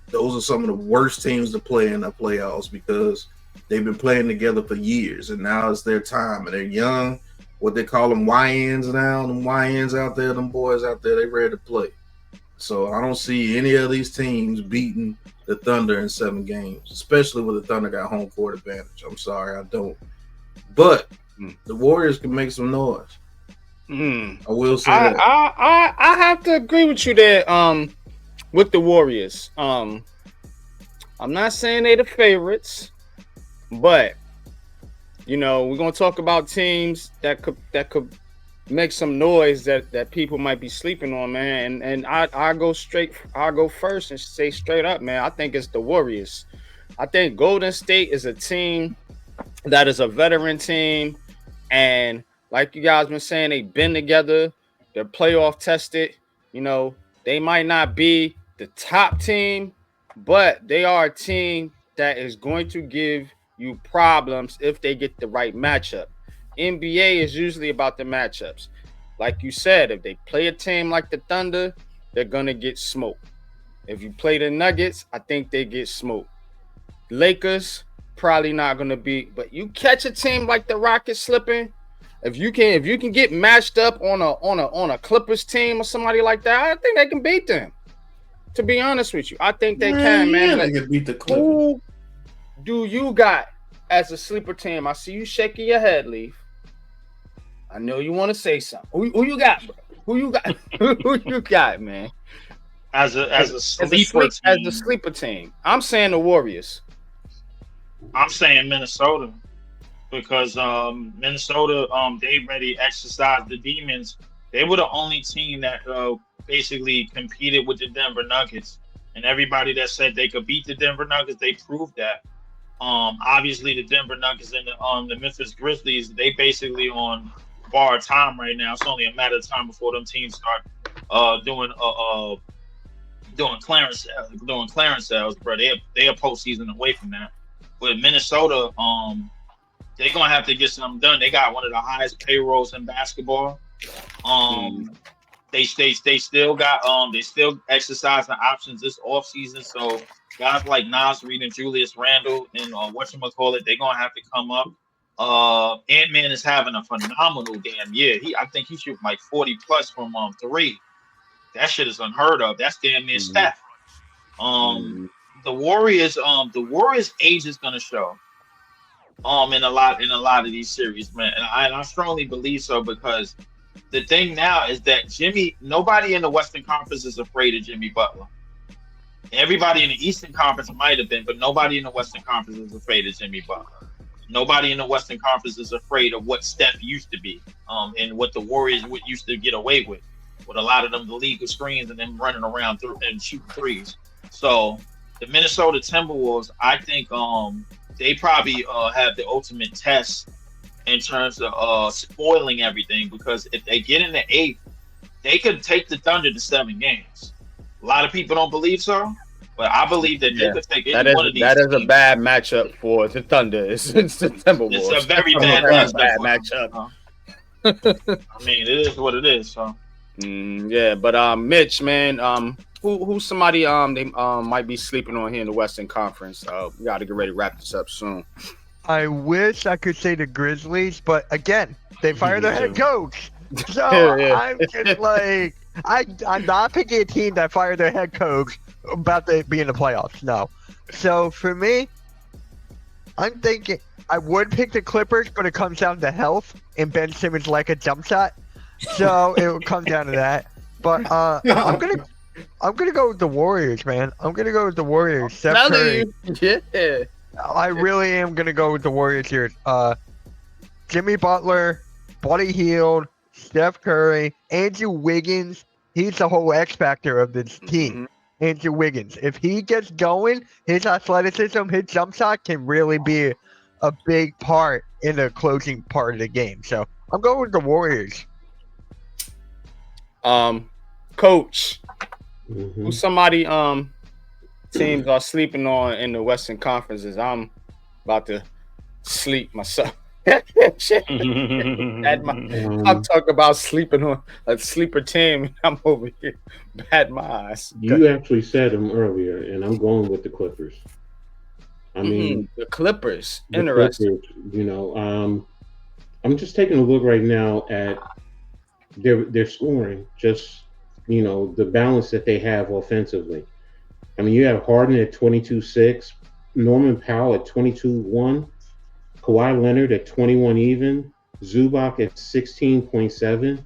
Those are some of the worst teams to play in the playoffs because they've been playing together for years, and now it's their time, and they're young. What they call them YNs now, them YNs out there, them boys out there, they ready to play. So I don't see any of these teams beating the Thunder in 7 games, especially with the Thunder got home court advantage. I'm sorry, I don't. But the Warriors can make some noise. I will say that. I have to agree with you there. With the Warriors, I'm not saying they the favorites, but you know we're gonna talk about teams that could make some noise that people might be sleeping on, man. And I go first and say straight up, man. I think it's the Warriors. I think Golden State is a team that is a veteran team, and like you guys been saying, they've been together. They're playoff tested. You know, they might not be the top team, but they are a team that is going to give you problems if they get the right matchup. NBA is usually about the matchups. Like you said, if they play a team like the Thunder, they're going to get smoked. If you play the Nuggets, I think they get smoked. Lakers, probably not going to be, but you catch a team like the Rockets slipping, if you can get matched up on a Clippers team or somebody like that, I think they can beat them. To be honest with you, I think they can, man. Yeah, they can beat the Clippers. Who do you got as a sleeper team? I see you shaking your head, Leaf. I know you want to say something. Who you got, bro? Who you got? Who you got, man? As a sleeper team, I'm saying the Warriors. I'm saying Minnesota because Minnesota they already exercised the demons. They were the only team that basically competed with the Denver Nuggets, and everybody that said they could beat the Denver Nuggets, they proved that. Obviously, the Denver Nuggets and the Memphis Grizzlies, they basically on borrowed time right now. It's only a matter of time before them teams start doing doing clearance sales, bro. They are postseason away from that. But Minnesota, they're gonna have to get something done. They got one of the highest payrolls in basketball. They still got they still exercising options this offseason. So guys like Nas Reed and Julius Randle and whatchamacallit, they're gonna have to come up. Ant-Man is having a phenomenal damn year. I think he shooting like 40 plus from 3. That shit is unheard of. That's damn near Steph. The Warriors age is gonna show. In a lot of these series, man. And I strongly believe so, because the thing now is that nobody in the Western Conference is afraid of Jimmy Butler. Everybody in the Eastern Conference might have been, but nobody in the Western Conference is afraid of Jimmy Butler. Nobody in the Western Conference is afraid of what Steph used to be, and what the Warriors used to get away with a lot of them, the league of screens and them running around and shooting threes. So the Minnesota Timberwolves, I think they probably have the ultimate test in terms of spoiling everything, because if they get in the 8th, they could take the Thunder to 7 games. A lot of people don't believe so, but I believe that they could take any one of these. That is a bad matchup for the Thunder. It's the Timberwolves. It's a very bad matchup. I mean, it is what it is. So. Yeah, but Mitch, man, who's somebody they might be sleeping on here in the Western Conference? We got to get ready to wrap this up soon. I wish I could say the Grizzlies, but again, they fired their head coach. So I'm just like, I'm not picking a team that fired their head coach about to be in the playoffs. No. So for me, I'm thinking I would pick the Clippers, but it comes down to health and Ben Simmons like a jump shot. So it would come down to that. But I'm gonna go with the Warriors, man. I'm gonna go with the Warriors. Steph Curry. Yeah. I really am gonna go with the Warriors here. Jimmy Butler, Buddy Hield, Steph Curry, Andrew Wiggins. He's the whole X factor of this team. Andrew Wiggins. If he gets going, his athleticism, his jump shot can really be a big part in the closing part of the game. So I'm going with the Warriors. Coach, who's somebody teams are sleeping on in the Western Conferences? I'm about to sleep myself. I'm talking about sleeping on a sleeper team. I'm over here batting my eyes. You actually said them earlier, and I'm going with the Clippers. I mean, the Clippers. Interesting. Clippers, I'm just taking a look right now at their scoring. Just the balance that they have offensively. I mean, you have Harden at 22-6, Norman Powell at 22-1. Kawhi Leonard at 21 even, Zubac at 16.7. So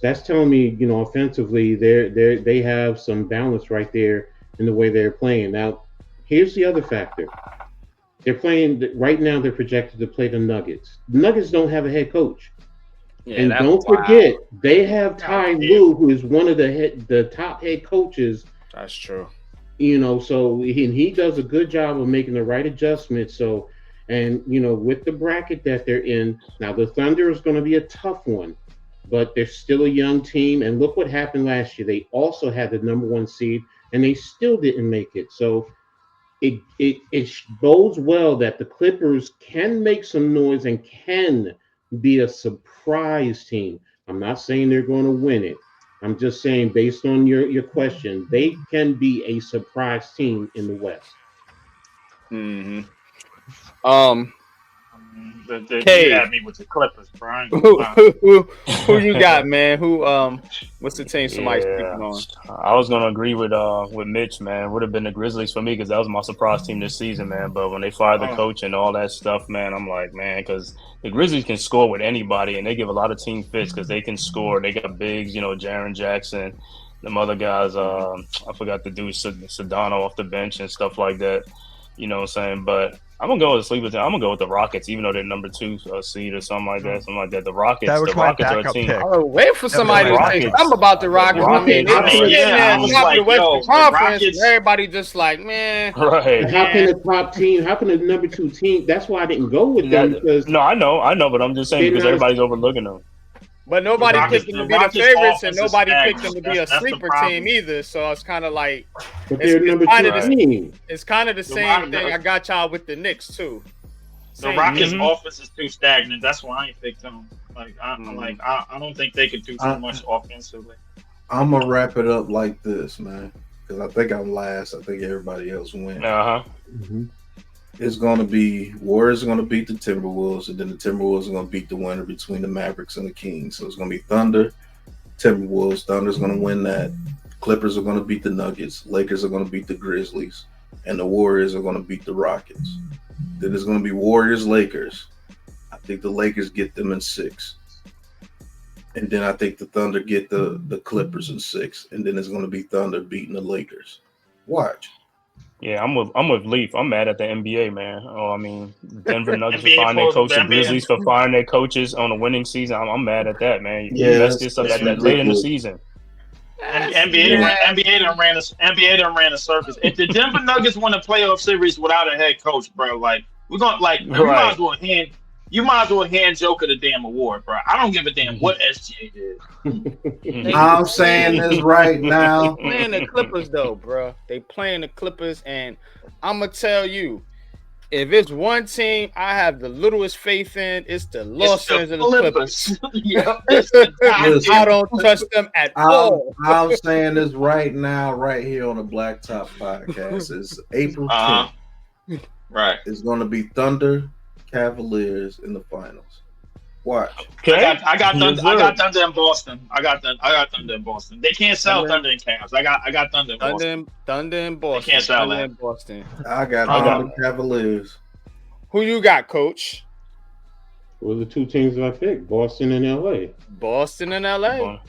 that's telling me, offensively, they have some balance right there in the way they're playing. Now, here's the other factor. They're playing right now. They're projected to play the Nuggets. The Nuggets don't have a head coach, and don't forget they have Ty Lue, who is one of the top head coaches. That's true. So he does a good job of making the right adjustments. So. And, with the bracket that they're in, now the Thunder is going to be a tough one, but they're still a young team. And look what happened last year. They also had the number 1 seed, and they still didn't make it. So it bodes well that the Clippers can make some noise and can be a surprise team. I'm not saying they're going to win it. I'm just saying, based on your question, they can be a surprise team in the West. You had me with the Clippers, Brian. Who you got, man? What's the team somebody's picking on? I was gonna agree with Mitch, man. Would have been the Grizzlies for me, because that was my surprise team this season, man. But when they fired the coach and all that stuff, man, I'm like, man, because the Grizzlies can score with anybody, and they give a lot of team fits because they can score. They got bigs, Jaren Jackson, them other guys. I forgot to do Sedano off the bench and stuff like that. You know what I'm saying? But I'm gonna go with the sleeper team. I'm gonna go with the Rockets, even though they're number 2 seed or something like that. The Rockets. That was the my Rockets are a backup team. pick. I was waiting for somebody to say something about the Rockets. I was like, yo, conference. Rockets. Everybody just like, man. Right. How can the top team? How can the number 2 team? That's why I didn't go with them, because I know, but I'm just saying because everybody's overlooking them. But nobody Rockets- picked them to the be the Rockets' favorites, and offense is nobody picked them stagnant. to be a That's the sleeper problem. team either. So it's kind of like But It's- they're it's number kinda 2 the- team. it's kind of the same Rock- thing. I got y'all with the Knicks too. The Same Rockets' thing. offense is too stagnant. That's why I ain't picked them. Like I don't think they could do too much offensively. I'm gonna wrap it up like this, man, because I think I'm last. I think everybody else wins. It's gonna be Warriors are gonna beat the Timberwolves, and then the Timberwolves are gonna beat the winner between the Mavericks and the Kings. So it's gonna be Thunder, Timberwolves. Thunder's gonna win that. Clippers are gonna beat the Nuggets. Lakers are gonna beat the Grizzlies, and the Warriors are gonna beat the Rockets. Then it's gonna be Warriors, Lakers. I think the Lakers get them in 6. And then I think the Thunder get the Clippers in 6. And then it's going to be Thunder beating the Lakers. Watch. Yeah, I'm with Leaf. I'm mad at the NBA, man. Oh, I mean, Denver Nuggets for NBA firing their for- coach, the NBA Grizzlies for firing their coaches on a winning season. I'm mad at that, man. You Yeah, messed this up that's at that late in the ridiculous. season. And NBA done ran a circus. If the Denver Nuggets win a playoff series without a head coach, bro, like we're gonna like you might as well hand Joker the damn award, bro. I don't give a damn what SGA did. I'm saying this right now. Playing the Clippers though, bro. They playing the Clippers, and I'm gonna tell you, if it's one team I have the littlest faith in, it's the Los Angeles Clippers. Yeah, I don't trust them at all. I'm saying this right now, right here on the Blacktop podcast. It's April 10th. Right. It's going to be Thunder, Cavaliers in the finals. Watch. Okay. I got Thunder in Boston. I got Thunder in Boston. They can't sell Thunder and Cavs. I got Thunder in Boston. Thunder in Boston. They can't sell Thunder that. in Boston. I got Thunder, Cavaliers. Who you got, Coach? What are the 2 teams that I picked? Boston and LA. Boston and LA.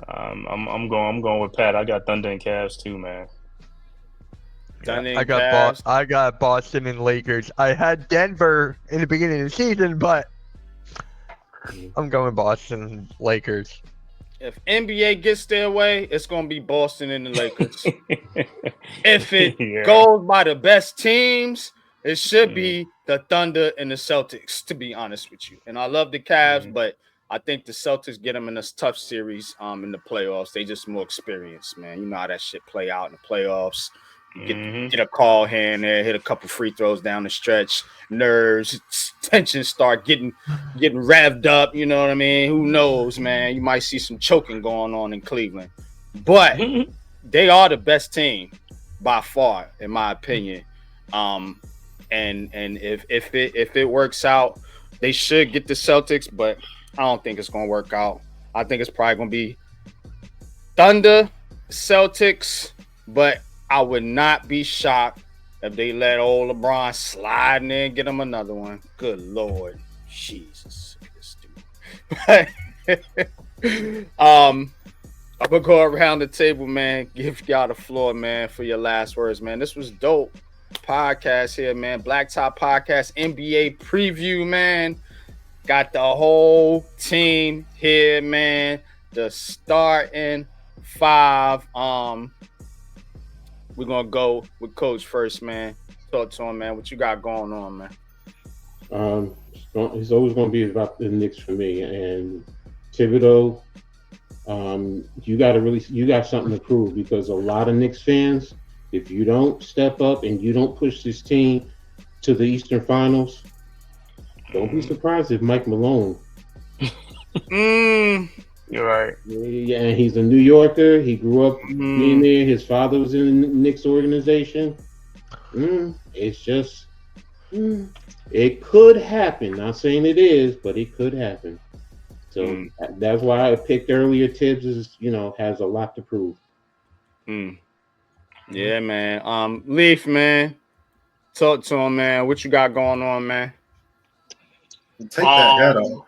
I'm going with Pat. I got Thunder and Cavs too, man. Thunder I and got Cavs. I got Boston and Lakers. I had Denver in the beginning of the season, but I'm going Boston and Lakers. If NBA gets their way, it's gonna be Boston and the Lakers. If it goes by the best teams, it should be the Thunder and the Celtics, to be honest with you. And I love the Cavs, but I think the Celtics get them in this tough series in the playoffs. They just more experienced, man. You know how that shit play out in the playoffs. Get a call here and there, hit a couple free throws down the stretch, nerves, tension start getting revved up. You know what I mean? Who knows, man? You might see some choking going on in Cleveland, but they are the best team by far, in my opinion. And if it works out, they should get the Celtics, but I don't think it's gonna work out. I think it's probably gonna be Thunder, Celtics, but I would not be shocked if they let old LeBron slide in there and get him another one. Good Lord. Jesus. I'm gonna go around the table, man. Give y'all the floor, man, for your last words, man. This was dope. Podcast here, man. Blacktop Podcast NBA preview, man. Got the whole team here, man. The starting 5. We're gonna go with Coach first, man. Talk to him, man. What you got going on, man? It's always going to be about the Knicks for me. And Thibodeau, you got something to prove, because a lot of Knicks fans, if you don't step up and you don't push this team to the Eastern Finals, don't be surprised if Mike Malone. You're right. Yeah, and he's a New Yorker. He grew up being there. His father was in the Knicks organization. It's just, it could happen. Not saying it is, but it could happen. So that's why I picked earlier. Tibbs is, has a lot to prove. Yeah, man. Leaf, man. Talk to him, man. What you got going on, man? Take that hat off.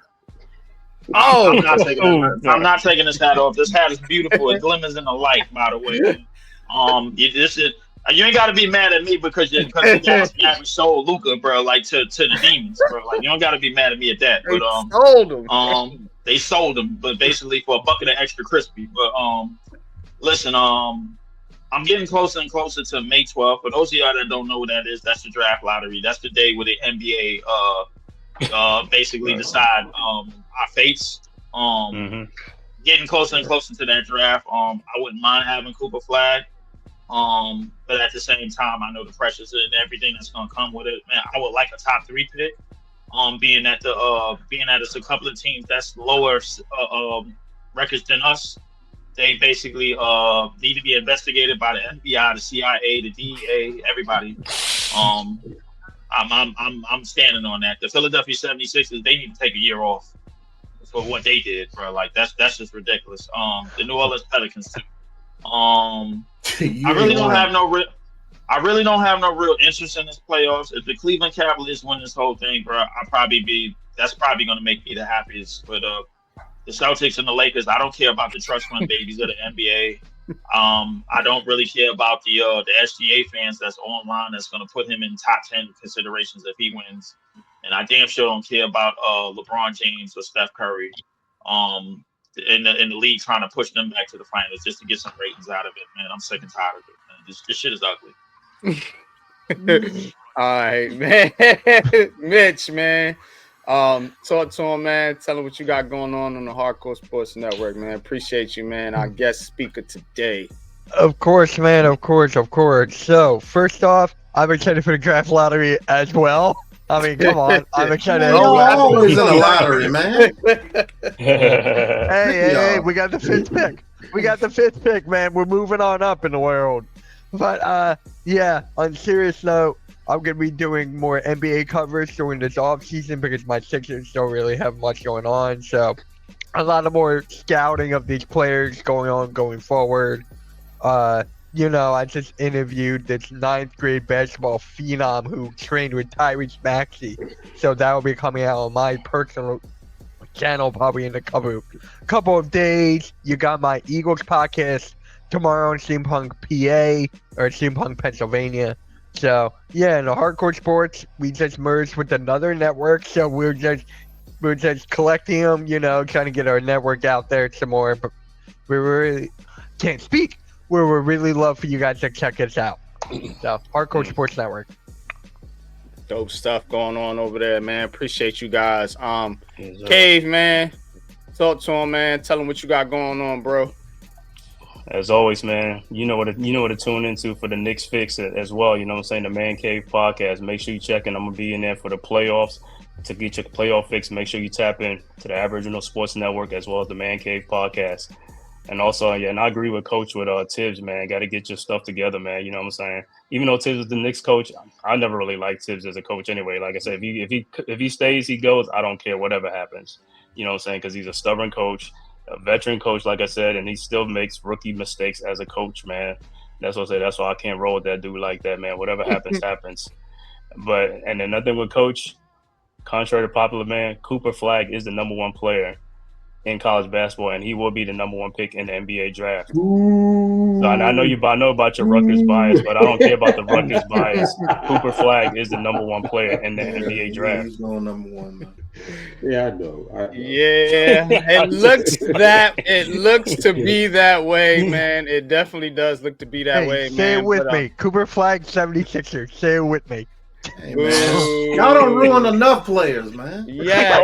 Oh, I'm not taking this hat off. This hat is beautiful. It glimmers in the light, by the way. You ain't got to be mad at me because you guys sold Luka, bro, like to the demons, bro. Like, you don't got to be mad at me at that. But sold him. They sold him, but basically for a bucket of extra crispy. But listen, I'm getting closer and closer to May 12th. For those of y'all that don't know what that is, that's the draft lottery. That's the day where the NBA basically decide our fates. Getting closer and closer to that draft. I wouldn't mind having Cooper Flag. But at the same time, I know the pressures and everything that's gonna come with it. Man, I would like a top 3 pick. Being that it's a couple of teams that's lower records than us, they basically need to be investigated by the FBI, the CIA, the DEA, everybody. I'm standing on that. The Philadelphia 76ers, they need to take a year off for what they did, bro. Like that's just ridiculous. The New Orleans Pelicans too. I really don't have no real interest in this playoffs. If the Cleveland Cavaliers win this whole thing, bro, that's probably going to make me the happiest. But the Celtics and the Lakers, I don't care about the trust fund babies of the NBA. I don't really care about the SGA fans that's online that's going to put him in top 10 considerations if he wins. And I damn sure don't care about LeBron James or Steph Curry in the league trying to push them back to the finals just to get some ratings out of it, man. I'm sick and tired of it, man. This shit is ugly. All right, man. Mitch, man. Talk to him, man. Tell him what you got going on the Hardcore Sports Network, man. Appreciate you, man. Our guest speaker today. Of course, man. Of course. So, first off, I'm excited for the draft lottery as well. I mean, come on. I'm excited. Always in the lottery, man. Hey, we got the 5th pick. Man. We're moving on up in the world. But, yeah, on a serious note, I'm going to be doing more NBA coverage during this offseason because my Sixers don't really have much going on. So, a lot of more scouting of these players going forward. I just interviewed this 9th grade basketball phenom who trained with Tyrese Maxey. So that will be coming out on my personal channel probably in a couple of days. You got my Eagles podcast tomorrow in Steampunk, PA, or Steampunk, Pennsylvania. So, yeah, in the Hardcore Sports, we just merged with another network. So we're just collecting them, trying to get our network out there some more. But we really can't speak. We would really love for you guys to check us out. So, Hardcore Sports Network. Dope stuff going on over there, man. Appreciate you guys. Cave, man. Talk to him, man. Tell him what you got going on, bro. As always, man, you know what to tune into for the Knicks fix as well. You know what I'm saying? The Man Cave podcast. Make sure you check in. I'm going to be in there for the playoffs. To get your playoff fix, make sure you tap in to the Aboriginal Sports Network as well as the Man Cave podcast. And also, and I agree with Coach with Tibbs, man. Got to get your stuff together, man. You know what I'm saying? Even though Tibbs is the Knicks coach, I never really liked Tibbs as a coach anyway. Like I said, if he stays, he goes. I don't care whatever happens. You know what I'm saying? Because he's a stubborn coach, a veteran coach, like I said, and he still makes rookie mistakes as a coach, man. That's what I say. That's why I can't roll with that dude like that, man. Whatever happens, happens. And another thing with Coach, contrary to popular, man, Cooper Flag is the number 1 player in college basketball, and he will be the number 1 pick in the NBA draft. So I know about your Rutgers bias, but I don't care about the Rutgers bias. Cooper Flag is the number 1 player in the NBA draft. He's going number 1, man. Yeah, I know. Yeah, it looks to be that way, man. It definitely does look to be that way, man. Say it with me. Cooper Flag, 76ers. Say it with me. Hey, man. Y'all don't ruin enough players, man. Yeah.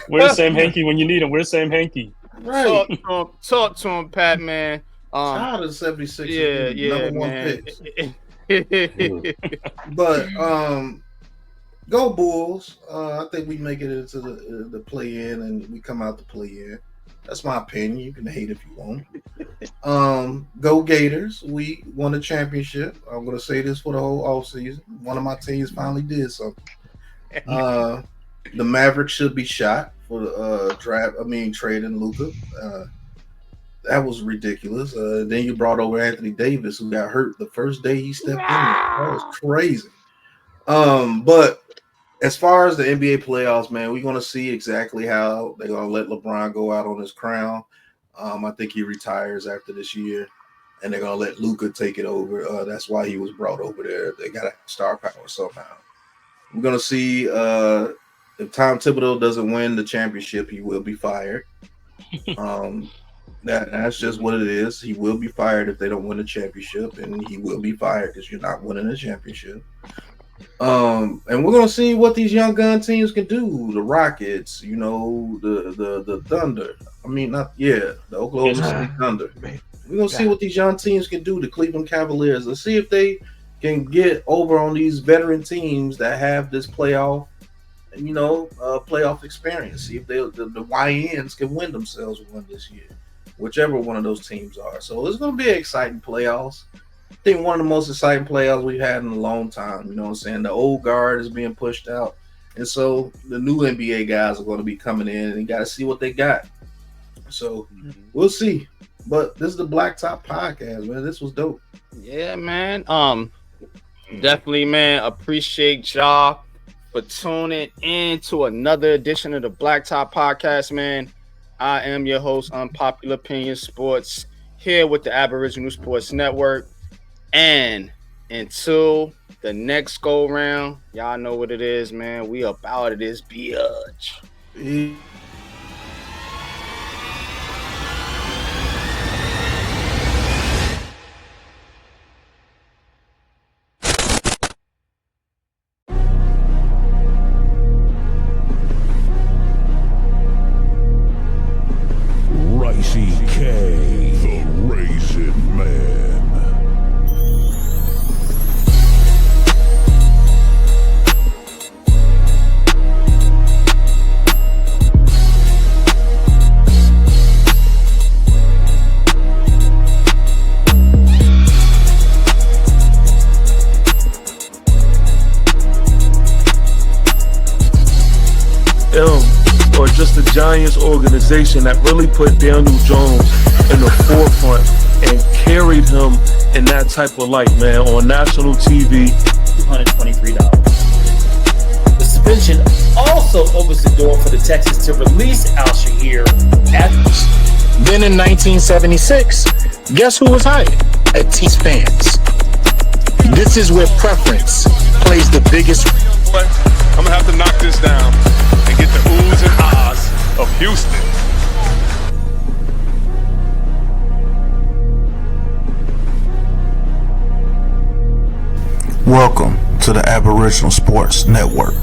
We're the same hanky when you need him. We're the same hanky. Right. Talk to him, Pat, man. Child of 76ers. Yeah, number 1 man. picks. But go Bulls. I think we make it into the play-in, and we come out the play-in. That's my opinion. You can hate if you want. Go Gators. We won a championship. I'm going to say this for the whole offseason. One of my teams finally did something. The Mavericks should be shot for the trading Luka. That was ridiculous. Then you brought over Anthony Davis, who got hurt the first day he stepped in. That was crazy. But as far as the NBA playoffs, man, we're going to see exactly how they're going to let LeBron go out on his crown. I think he retires after this year, and they're going to let Luka take it over. That's why he was brought over there. They got to have star power somehow. We're going to see if Tom Thibodeau doesn't win the championship, he will be fired. That's just what it is. He will be fired if they don't win the championship, and he will be fired because you're not winning a championship. And we're gonna see what these young gun teams can do. The Rockets, you know, the Thunder. I mean, the Oklahoma City Thunder. We're gonna see what these young teams can do. The Cleveland Cavaliers. Let's see if they can get over on these veteran teams that have this playoff experience. See if the YNs can win themselves one this year, whichever one of those teams are. So it's gonna be an exciting playoffs. I think one of the most exciting playoffs we've had in a long time. You know what I'm saying? The old guard is being pushed out. And so the new NBA guys are going to be coming in and you got to see what they got. So we'll see. But this is the Blacktop Podcast, man. This was dope. Yeah, man. Definitely, man. Appreciate y'all for tuning in to another edition of the Blacktop Podcast, man. I am your host, Unpopular Opinion Sports, here with the Aboriginal Sports Network. And until the next go round, y'all know what it is, man. We about it is biatch. Ricey K, the Raisin Man. Or just the Giants organization that really put Daniel Jones in the forefront and carried him in that type of light, man, on national TV. $223. The suspension also opens the door for the Texans to release Al-Shahir after. Then in 1976, guess who was hired? Atis fans. This is where preference plays the biggest. But I'm gonna have to knock this down and get the oohs and ahs of Houston. Welcome to the Aboriginal Sports Network.